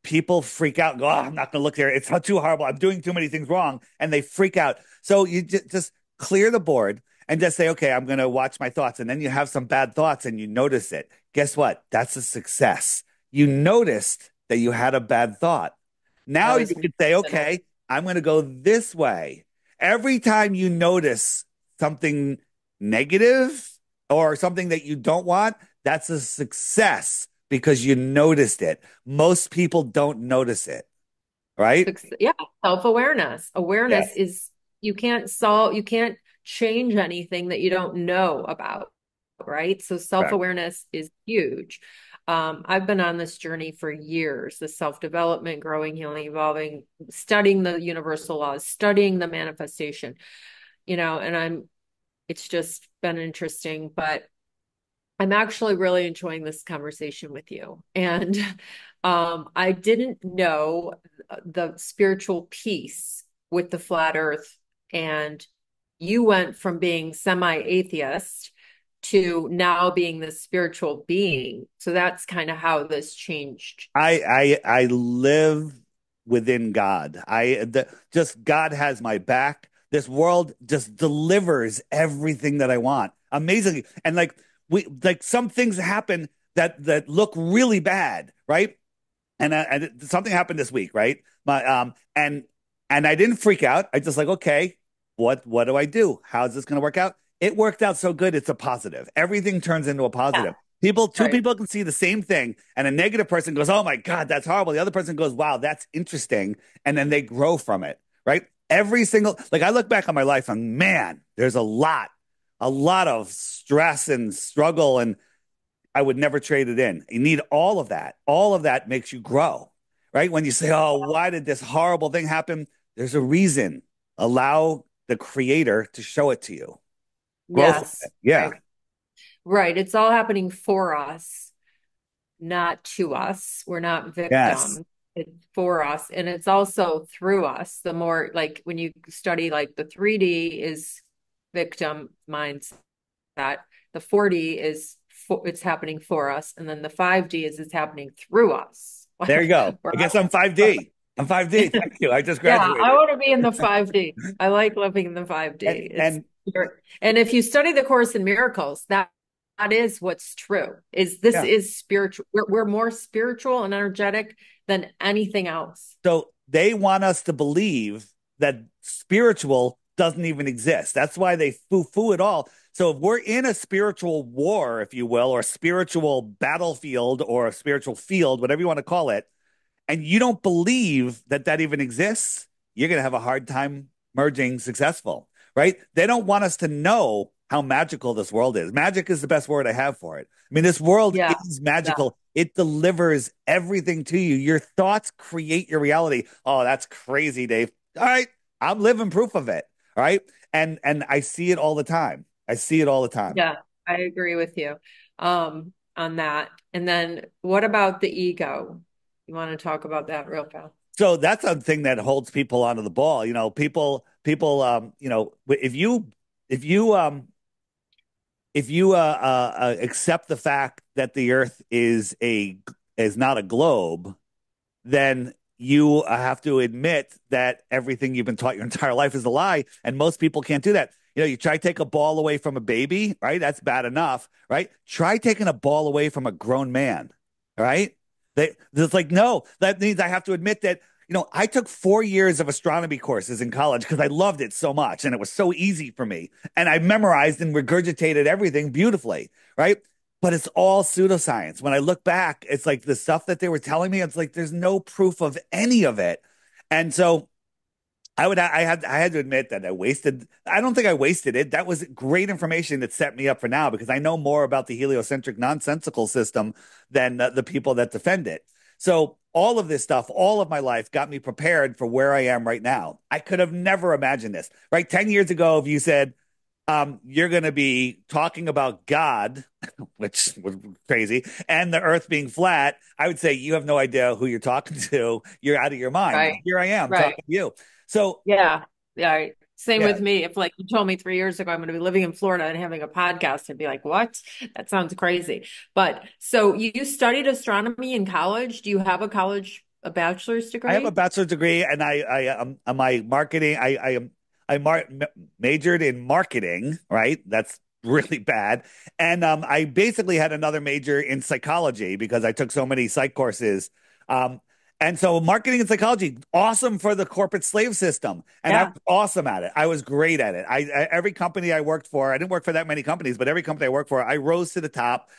B: people freak out and go, oh, I'm not going to look there. It's not too horrible. I'm doing too many things wrong. And they freak out. So you just clear the board and just say, okay, I'm going to watch my thoughts. And then you have some bad thoughts and you notice it. Guess what? That's a success. You noticed that you had a bad thought.
A: I
B: Now you
A: was
B: could say,
A: noticing it.
B: okay, I'm going to go this way. Every time you notice something negative or something that you don't want, that's a success because you noticed it. Most people don't notice it, right?
A: Yeah, self-awareness. Awareness
B: Yes,
A: is you can't change anything that you don't know about, right? So
B: correct.
A: self-awareness is huge. I've been on this journey for years, the self-development, growing, healing, evolving, studying the universal laws, studying the manifestation, and it's just been interesting, but I'm actually really enjoying this conversation with you. And I didn't know the spiritual piece with the flat earth. And you went from being semi-atheist to now being the spiritual being. So that's kind of how this changed.
B: I live within God. Just God has my back. This world just delivers everything that I want. Amazingly. And like some things happen that look really bad, right? And something happened this week, right? And I didn't freak out. I just like, okay, what do I do? How's this going to work out? It worked out so good. It's a positive. Everything turns into a
A: Yeah,
B: positive. Two
A: right.
B: people can see the same thing, and a negative person goes, "Oh my God, that's horrible." The other person goes, "Wow, that's interesting," and then they grow from it, right? Every single like I look back on my life, and man, there's a lot of stress and struggle, and I would never trade it in. You need all of that. All of that makes you grow, right? When you say, "Oh, why did this horrible thing happen?" There's a reason. Allow the creator to show it to you. Grow from
A: Yes,
B: it. Yeah.
A: right. Right. It's all happening for us, not to us. We're not
B: Yes.
A: victims. It's for us. And it's also through us. The more like when you study like the 3D is victim mindset. The 4D is it's happening for us. And then the 5D is it's happening through us.
B: There you go.
A: We're
B: I guess I'm 5D. I'm 5D. Thank you. I just
A: Yeah, I
B: graduated.
A: want to be in the 5D. I like living in the 5D.
B: And
A: It's and if you study the Course in Miracles, that is what's true. Is this
B: yeah.
A: is spiritual. We're more spiritual and energetic than anything else.
B: So they want us to believe that spiritual doesn't even exist. That's why they foo-foo it all. So if we're in a spiritual war, if you will, or a spiritual battlefield or a spiritual field, whatever you want to call it, and you don't believe that that even exists, you're going to have a hard time merging successful, right? They don't want us to know how magical this world is. Magic is the best word I have for it. I mean, this world
A: Yeah.
B: is
A: Yeah.
B: magical. It delivers everything to you. Your thoughts create your reality. Oh, that's crazy, Dave. All right, I'm living proof of it. All right, and I see it all the time. I see it all the time.
A: Yeah. I agree with you on that. And then what about the ego? You want to talk about that real fast?
B: So that's a thing that holds people onto the ball. People, if you, if you accept the fact that the Earth is not a globe, then you have to admit that everything you've been taught your entire life is a lie, and most people can't do that. You try to take a ball away from a baby, right? That's bad enough, right? Try taking a ball away from a grown man, right? It's like, no, that means I have to admit that, I took 4 years of astronomy courses in college because I loved it so much and it was so easy for me. And I memorized and regurgitated everything beautifully, right? But it's all pseudoscience. When I look back, it's like the stuff that they were telling me, it's like there's no proof of any of it. And so I had to admit that I don't think I wasted it. That was great information that set me up for now because I know more about the heliocentric nonsensical system than the people that defend it. So all of this stuff, all of my life got me prepared for where I am right now. I could have never imagined this, right? 10 years ago, if you said, you're going to be talking about God, which was crazy, and the earth being flat, I would say you have no idea who you're talking to. You're out of your mind.
A: Right.
B: Here I am
A: Right.
B: talking to you. So
A: Yeah. Yeah, same
B: Yeah,
A: with me. If like you told me 3 years ago I'm going to be living in Florida and having a podcast, I'd be like, "What? That sounds crazy." But so you studied astronomy in college? Do you have a bachelor's
B: I have a
A: degree?
B: bachelor's degree, and my marketing. I majored in marketing. Right, that's really bad. And I basically had another major in psychology because I took so many psych courses. Um, and so marketing and psychology, awesome for the corporate slave system, and I
A: Yeah.
B: was awesome at it. I was great at it. Every company I worked for, I didn't work for that many companies, but every company I worked for, I rose to the top,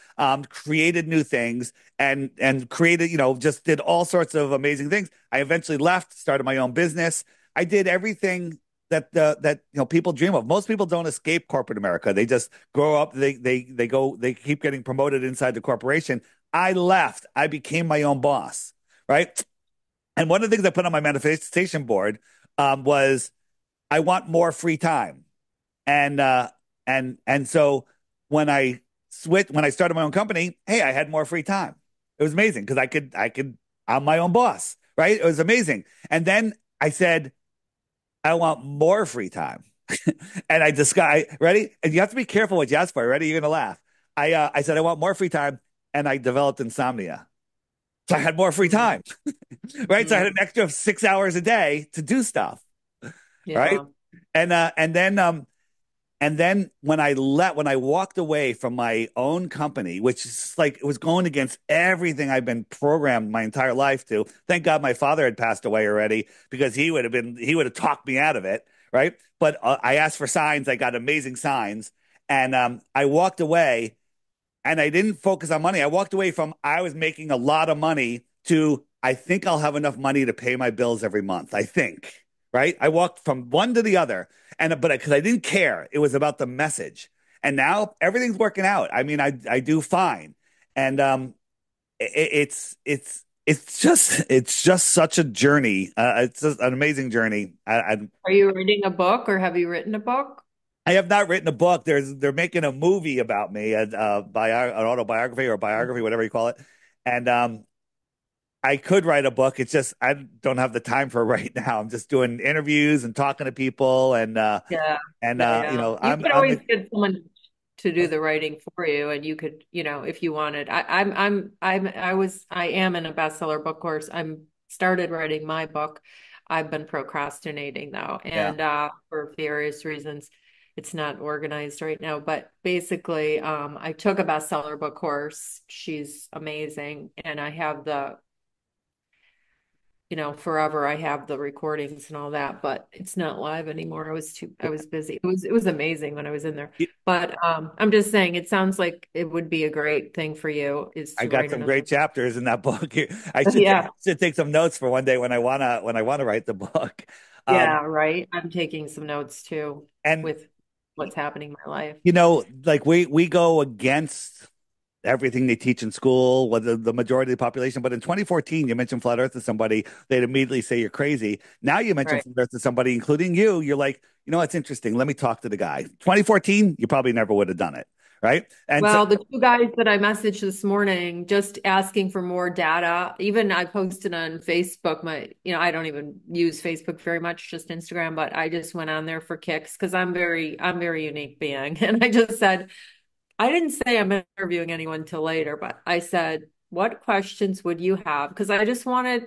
B: created new things and created, just did all sorts of amazing things. I eventually left, started my own business. I did everything that people dream of. Most people don't escape corporate America. They just grow up, they keep getting promoted inside the corporation. I left. I became my own boss, right? And one of the things I put on my manifestation board was I want more free time. And so when when I started my own company, hey, I had more free time. It was amazing because I'm my own boss, right? It was amazing. And then I said, I want more free time. And I just got ready. And you have to be careful what you ask for. Ready? You're gonna laugh. I said I want more free time, and I developed insomnia. So I had more free
A: Mm,
B: time, right? So I had an
A: mm,
B: extra 6 hours a day to do stuff, right?
A: yeah.
B: And then when I walked away from my own company, which is like it was going against everything I've been programmed my entire life to. Thank God my father had passed away already because he would have talked me out of it, right? But I asked for signs, I got amazing signs, and I walked away and I didn't focus on money. I walked away from I was making a lot of money to I think I'll have enough money to pay my bills every month. I think, right? I walked from one to the other, and but because I didn't care, it was about the message. And now everything's working out. I mean, I do fine, and it's just such a journey. It's just an amazing journey.
A: Are you reading a book or have you written a book?
B: I have not written a book. They're making a movie about me, an autobiography or biography, whatever you call it. And I could write a book. It's just I don't have the time for it right now. I'm just doing interviews and talking to people,
A: Yeah.
B: and
A: Yeah, yeah. You could
B: I'm
A: always get someone to do the writing for you, and you could, if you wanted. I am in a bestseller book course. I'm started writing my book. I've been procrastinating though,
B: yeah.
A: and for various reasons, it's not organized right now. But basically, I took a bestseller book course. She's amazing, and I have forever I have the recordings and all that, but it's not live anymore. I was busy. It was amazing when I was in there. But I'm just saying it sounds like it would be a great thing for you is
B: I
A: to
B: got
A: write
B: some
A: another.
B: great chapters in that book.
A: Yeah.
B: Should take some notes for one day when I wanna write the book. Um,
A: Yeah, right. I'm taking some notes too
B: and
A: with what's happening in my life.
B: like we go against everything they teach in school, whether the majority of the population. But in 2014, you mentioned flat Earth to somebody, they'd immediately say you're crazy. Now you mention
A: Right.
B: flat Earth to somebody, including you, you're like, it's interesting. Let me talk to the guy. 2014, you probably never would have done it, right? And so
A: Well, the two guys that I messaged this morning, just asking for more data, even I posted on Facebook, I don't even use Facebook very much, just Instagram, but I just went on there for kicks because I'm very unique being. And I just said, I didn't say I'm interviewing anyone till later, but I said, what questions would you have? Because I just wanted,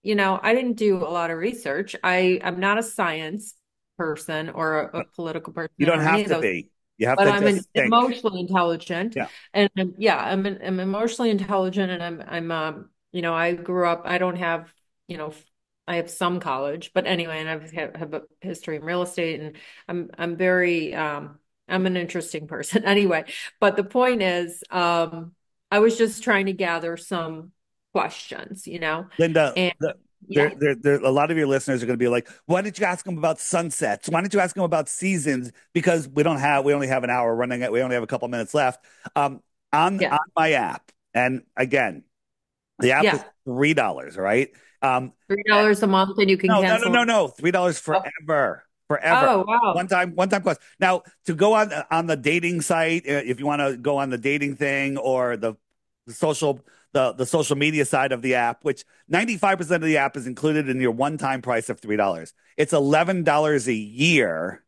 A: I didn't do a lot of research. I'm not a science person or a political
B: you
A: person
B: don't
A: or any
B: have
A: of
B: to
A: those,
B: be. You have
A: but
B: to
A: I'm an
B: just think.
A: emotionally intelligent,
B: Yeah.
A: and I'm emotionally intelligent, and I grew up. I don't have, you know, I have some college, but anyway, and have a history in real estate, and I'm very I'm an interesting person anyway. But the point is, I was just trying to gather some questions,
B: Linda,
A: and yeah,
B: a lot of your listeners are going to be like, why didn't you ask them about sunsets? Why didn't you ask them about seasons? Because we only have an hour running it. We only have a couple minutes left. Um,
A: yeah,
B: on my app, and again, the app is
A: yeah,
B: $3, right? Um,
A: $3 a month, and you can cancel it.
B: no, $3
A: Oh,
B: forever, forever.
A: oh, wow.
B: One time cost. Now to go on the dating site, if you want to go on the dating thing or the social the social media side of the app, which 95% of the app is included in your one-time price of $3. It's $11 a year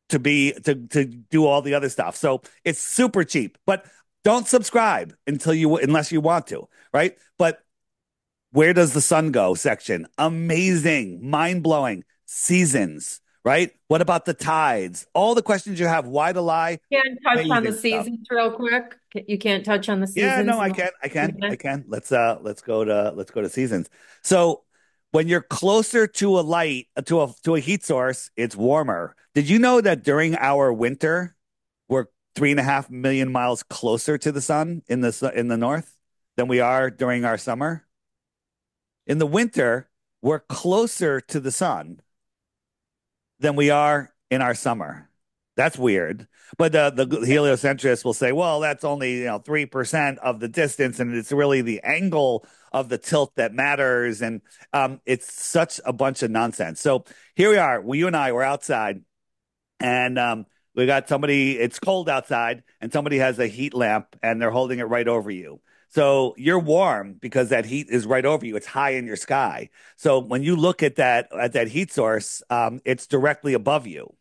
B: to do all the other stuff. So it's super cheap. But don't subscribe unless you want to, right? But where does the sun go section? Amazing, mind-blowing seasons, right? What about the tides? All the questions you have, why to lie?
A: Can't touch on the
B: Amazing stuff.
A: seasons real quick. You can't touch on the
B: Yeah, no,
A: seasons.
B: I can. I can. I can. Let's go to seasons. So when you're closer to a light to a heat source, it's warmer. Did you know that during our winter, we're 3.5 million miles closer to the sun in the north than we are during our summer? In the winter, we're closer to the sun than we are in our summer. That's weird. But the heliocentrists will say, well, that's only 3% of the distance, and it's really the angle of the tilt that matters. And it's such a bunch of nonsense. So here we are. You and I were outside, and we got somebody. It's cold outside, and somebody has a heat lamp, and they're holding it right over you. So you're warm because that heat is right over you. It's high in your sky. So when you look at that heat source, it's directly above you,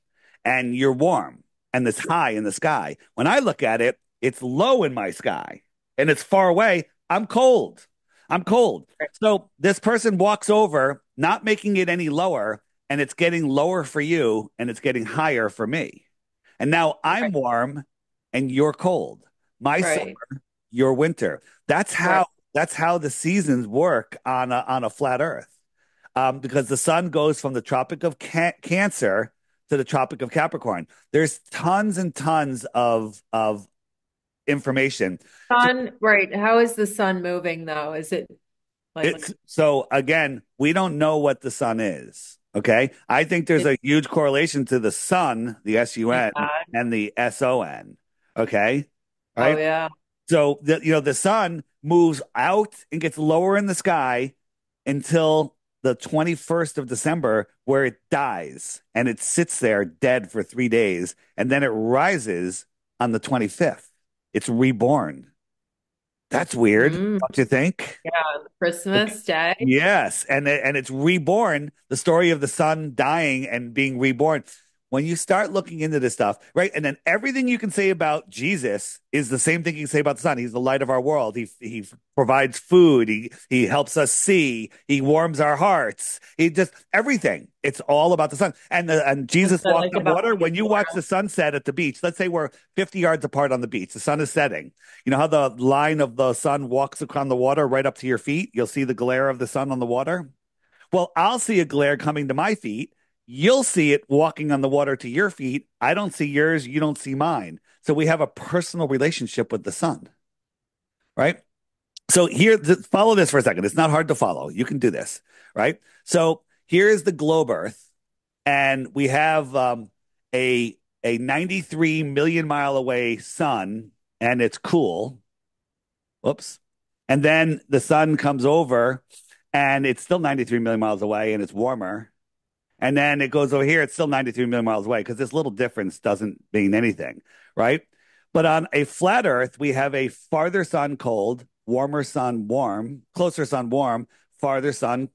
B: and you're warm, and it's high in the sky. When I look at it, it's low in my sky, and it's far away. I'm cold. I'm cold. So this person walks over, not making it any lower, and it's getting lower for you, and it's getting higher for me. And now I'm
A: Right.
B: warm, and you're cold. My
A: Right.
B: your winter. That's
A: Right.
B: how that's how the seasons work on a flat Earth. Because the sun goes from the Tropic of Cancer to the Tropic of Capricorn. There's tons and tons of information. So
A: Sun, right. How is the sun moving though? Is it like,
B: so again, we don't know what the sun is. Okay, I think there's
A: it's
B: a huge correlation to the sun, the
A: like
B: SUN,
A: that?
B: and the SON. Okay,
A: Oh
B: right.
A: yeah.
B: So the sun moves out and gets lower in the sky until the 21st of December, where it dies and it sits there dead for 3 days, and then it rises on the 25th. It's reborn. That's weird,
A: Mm,
B: don't you think?
A: yeah. Christmas Day.
B: Yes, and it's reborn, the story of the sun dying and being reborn. When you start looking into this stuff, right? And then everything you can say about Jesus is the same thing you can say about the sun. He's the light of our world. He provides food. He helps us see. He warms our hearts. He just everything. It's all about the sun. And
A: What's
B: Jesus
A: that
B: walked
A: like
B: on
A: about
B: water. When you watch
A: Israel?
B: the sunset at the beach, let's say we're 50 yards apart on the beach. The sun is setting. You know how the line of the sun walks across the water right up to your feet? You'll see the glare of the sun on the water. Well, I'll see a glare coming to my feet. You'll see it walking on the water to your feet. I don't see yours. You don't see mine. So we have a personal relationship with the sun, right? So follow this for a second. It's not hard to follow. You can do this, right? So here is the globe Earth, and we have a 93 million mile away sun, and it's cool. Whoops. And then the sun comes over, and it's still 93 million miles away, and it's warmer. And then it goes over here, it's still 93 million miles away because this little difference doesn't mean anything, right? But on a flat Earth, we have a farther sun cold, warmer sun warm, closer sun warm, farther sun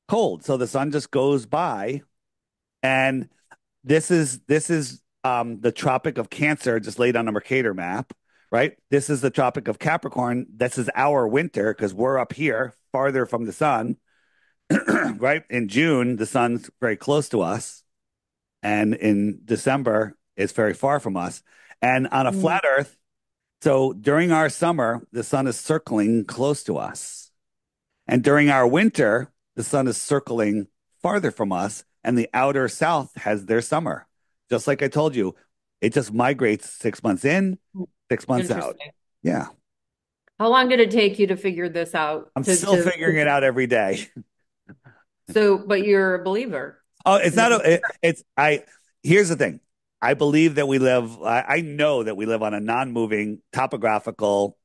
B: cold. So the sun just goes by, and this is the Tropic of Cancer just laid on a Mercator map, right? This is the Tropic of Capricorn. This is our winter because we're up here farther from the sun, right? In June, the sun's very close to us, and in December, it's very far from us. And on a
A: Mm,
B: flat Earth, so during our summer, the sun is circling close to us. And during our winter, the sun is circling farther from us, and the outer south has their summer. Just like I told you, it just migrates 6 months in, 6 months out.
A: interesting.
B: Yeah.
A: How long did it take you to figure this out?
B: I'm still figuring it out every day.
A: But you're a believer
B: Oh, it's
A: in the
B: not
A: future.
B: a, here's the thing. I believe that I know that we live on a non-moving, topographical,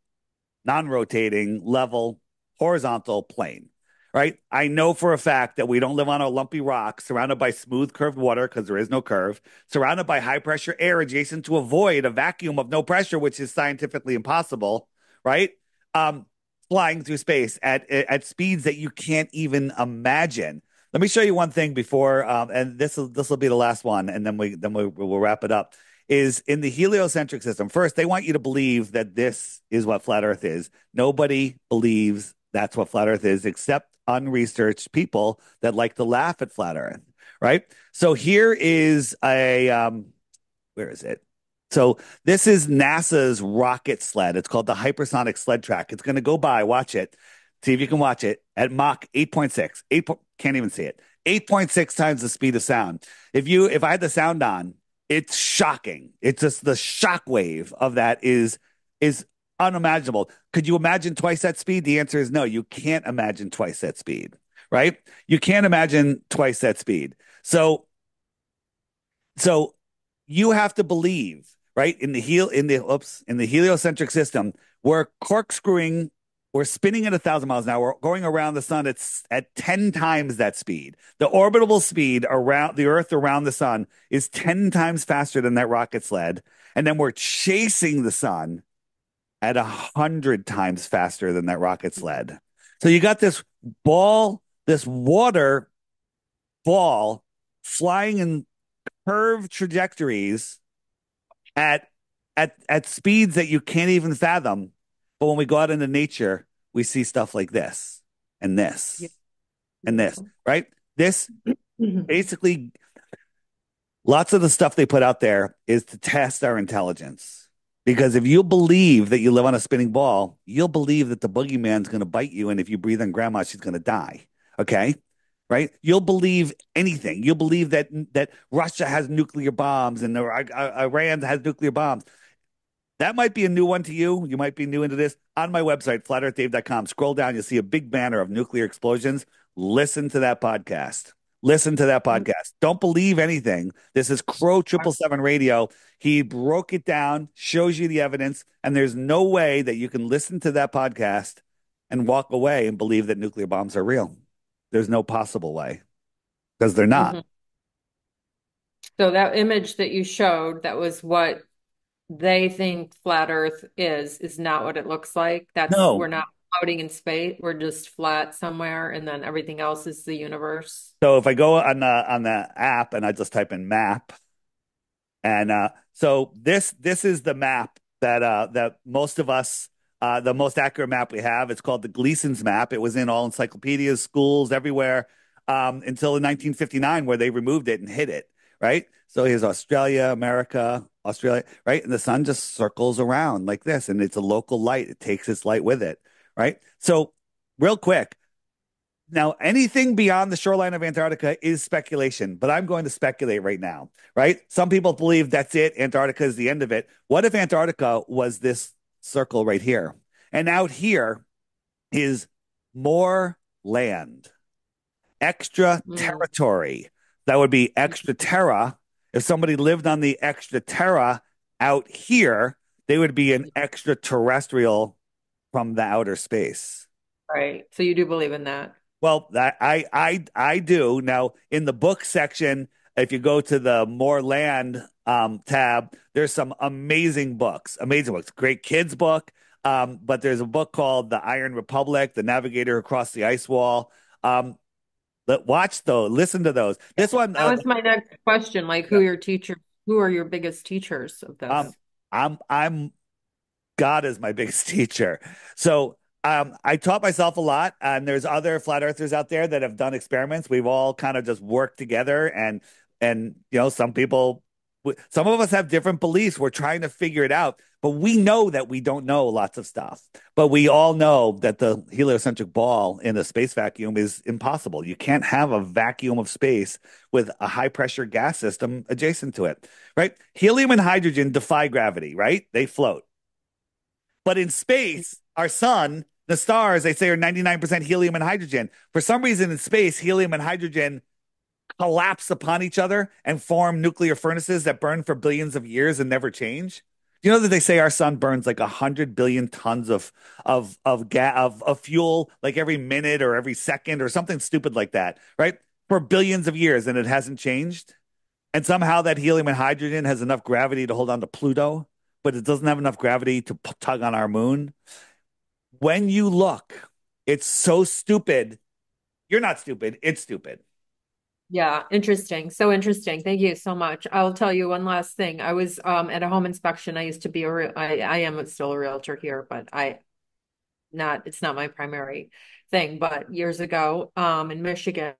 B: non-rotating, level, horizontal plane, right? I know for a fact that we don't live on a lumpy rock surrounded by smooth, curved water because there is no curve, surrounded by high pressure air adjacent to a void, a vacuum of no pressure, which is scientifically impossible, right? Um, flying through space at speeds that you can't even imagine. Let me show you one thing before, and this will be the last one, and we'll wrap it up. Is in the heliocentric system. First, they want you to believe that this is what flat Earth is. Nobody believes that's what flat Earth is, except unresearched people that like to laugh at flat Earth, right? So here is where is it? So this is NASA's rocket sled. It's called the Hypersonic sled track. It's going to go by, watch it, see if you can watch it at Mach 8.6. Can't even see it. 8.6 times the speed of sound. If I had the sound on, it's shocking. It's just the shock wave of that is unimaginable. Could you imagine twice that speed? The answer is no. You can't imagine twice that speed, right? You can't imagine twice that speed. So you have to believe, right? In the heliocentric system, we're spinning at 1,000 miles an hour, we're going around the sun at 10 times that speed. The orbital speed around the Earth around the sun is 10 times faster than that rocket sled. And then we're chasing the sun at 100 times faster than that rocket sled. So you got this water ball flying in curved trajectories at at speeds that you can't even fathom. But when we go out into nature, we see stuff like this and
A: Yeah.
B: this and this,
A: Beautiful.
B: right? This basically, lots of the stuff they put out there is to test our intelligence. Because if you believe that you live on a spinning ball, you'll believe that the boogeyman's going to bite you. And if you breathe on grandma, she's going to die. Okay. Right? You'll believe anything. You'll believe that Russia has nuclear bombs and Iran has nuclear bombs. That might be a new one to you. You might be new into this. On my website, flatearthdave.com, scroll down, you'll see a big banner of nuclear explosions. Listen to that podcast. Listen to that podcast. Don't believe anything. This is Crow 777 Radio. He broke it down, shows you the evidence, and there's no way that you can listen to that podcast and walk away and believe that nuclear bombs are real. There's no possible way because they're not.
A: Mhm. So that image that you showed, that was what they think flat Earth is not what it looks like. We're
B: No.
A: not floating in space. We're just flat somewhere, and then everything else is the universe.
B: So if I go on the app and I just type in map, and so this is the map that most of us the most accurate map we have. It's called the Gleason's map. It was in all encyclopedias, schools, everywhere until in 1959 where they removed it and hid it. Right. So here's Australia, America, Australia. Right, and the sun just circles around like this, and it's a local light. It takes its light with it. Right. So real quick. Now, anything beyond the shoreline of Antarctica is speculation, but I'm going to speculate right now, right? Some people believe that's it. Antarctica is the end of it. What if Antarctica was this circle right here? And out here is more land, extra
A: Mm.
B: territory. That would be extra terra. If somebody lived on the extra terra out here, they would be an extraterrestrial from the outer space.
A: Right. So you do believe in that.
B: Well, I do. Now, in the book section, if you go to the More Land tab, there's some amazing books. Amazing books. Great kids book. But there's a book called The Iron Republic, The Navigator Across the Ice Wall. Watch those, listen to those. This one,
A: That was my next question. Like,
B: yeah,
A: who are your biggest teachers of
B: um,
A: this?
B: I'm God is my biggest teacher. So I taught myself a lot, and there's other flat earthers out there that have done experiments. We've all kind of just worked together, and some of us have different beliefs. We're trying to figure it out, but we know that we don't know lots of stuff. But we all know that the heliocentric ball in a space vacuum is impossible. You can't have a vacuum of space with a high pressure gas system adjacent to it, right? Helium and hydrogen defy gravity, right? They float. But in space, our sun, the stars, they say are 99% helium and hydrogen. For some reason in space, helium and hydrogen collapse upon each other and form nuclear furnaces that burn for billions of years and never change. You know that they say our sun burns like 100 billion tons of fuel like every minute or every second or something stupid like that, right? For billions of years and it hasn't changed. And somehow that helium and hydrogen has enough gravity to hold on to Pluto, but it doesn't have enough gravity to tug on our moon. when you look, it's so stupid. You're not stupid. It's stupid.
A: Yeah, interesting. So interesting. Thank you so much. I'll tell you one last thing. I was at a home inspection. I used to be I am still a realtor here, but it's not my primary thing. But years ago, in Michigan,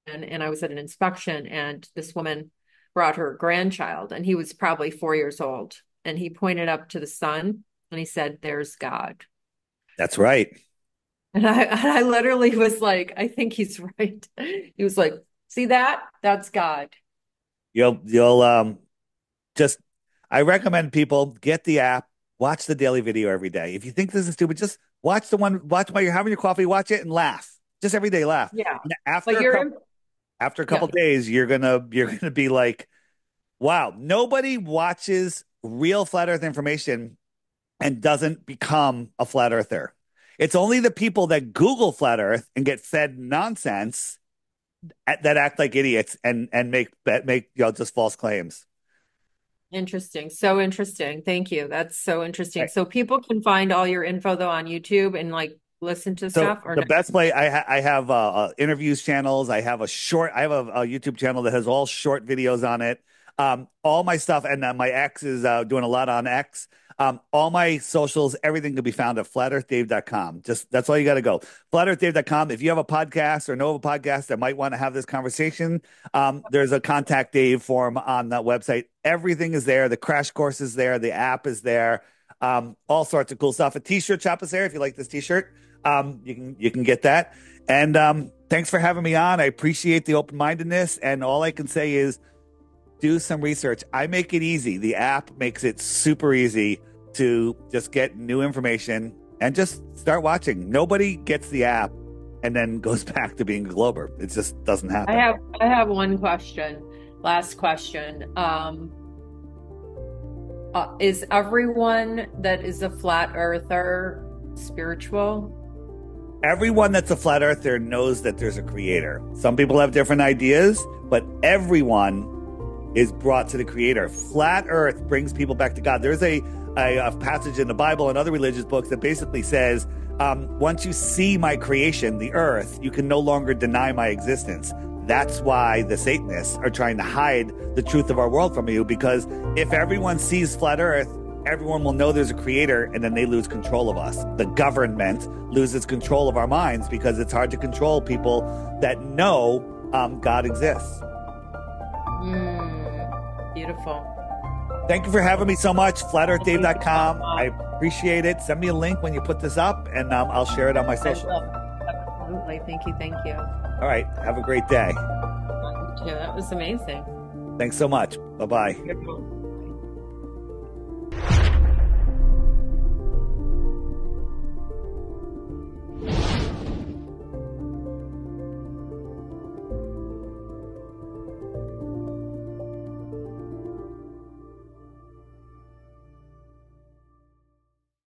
A: and I was at an inspection, and this woman brought her grandchild, and he was probably 4 years old, and he pointed up to the sun and he said, "There's God."
B: That's right.
A: And I literally was like, I think he's right. He was like, see that? That's God.
B: You'll just I recommend people get the app, watch the daily video every day. If you think this is stupid, just watch while you're having your coffee, watch it and laugh. Just every day laugh.
A: Yeah.
B: And
A: But
B: after a
A: yeah,
B: couple days, you're gonna be like, wow, nobody watches real flat earth information and doesn't become a flat earther. It's only the people that Google flat earth and get fed nonsense that act like idiots and make just false claims.
A: interesting. So interesting. Thank you. That's so interesting.
B: Right.
A: So people can find all your info though on YouTube and like listen to
B: So
A: stuff or
B: the
A: no?
B: best way I have interviews channels. I have a YouTube channel that has all short videos on it. All my stuff and my ex is doing a lot on X. All my socials, everything can be found at flatearthdave.com. Just that's all you got to go. Flatearthdave.com. If you have a podcast or know of a podcast that might want to have this conversation, there's a contact Dave form on that website. Everything is there. The crash course is there. The app is there. All sorts of cool stuff. A t-shirt shop is there if you like this t-shirt. You can get that. And thanks for having me on. I appreciate the open-mindedness. And all I can say is do some research. I make it easy. The app makes it super easy to just get new information and just start watching. Nobody gets the app and then goes back to being a Glober. It just doesn't happen.
A: I have one question. Last question. Is everyone that is a flat earther spiritual?
B: Everyone that's a flat earther knows that there's a creator. Some people have different ideas, but everyone is brought to the creator. Flat earth brings people back to God. There's a passage in the Bible and other religious books that basically says, once you see my creation, the earth, you can no longer deny my existence. That's why the Satanists are trying to hide the truth of our world from you, because if everyone sees flat earth, everyone will know there's a creator, and then they lose control of us. The government loses control of our minds because it's hard to control people that know God exists.
A: Beautiful.
B: Thank you for having me so much. FlatEarthDave.com. I appreciate it. Send me a link when you put this up, and I'll share it on my social.
A: Absolutely. Thank you. Thank you.
B: All right. Have a great day.
A: Yeah, that was amazing.
B: Thanks so much. Bye-bye.
A: Beautiful.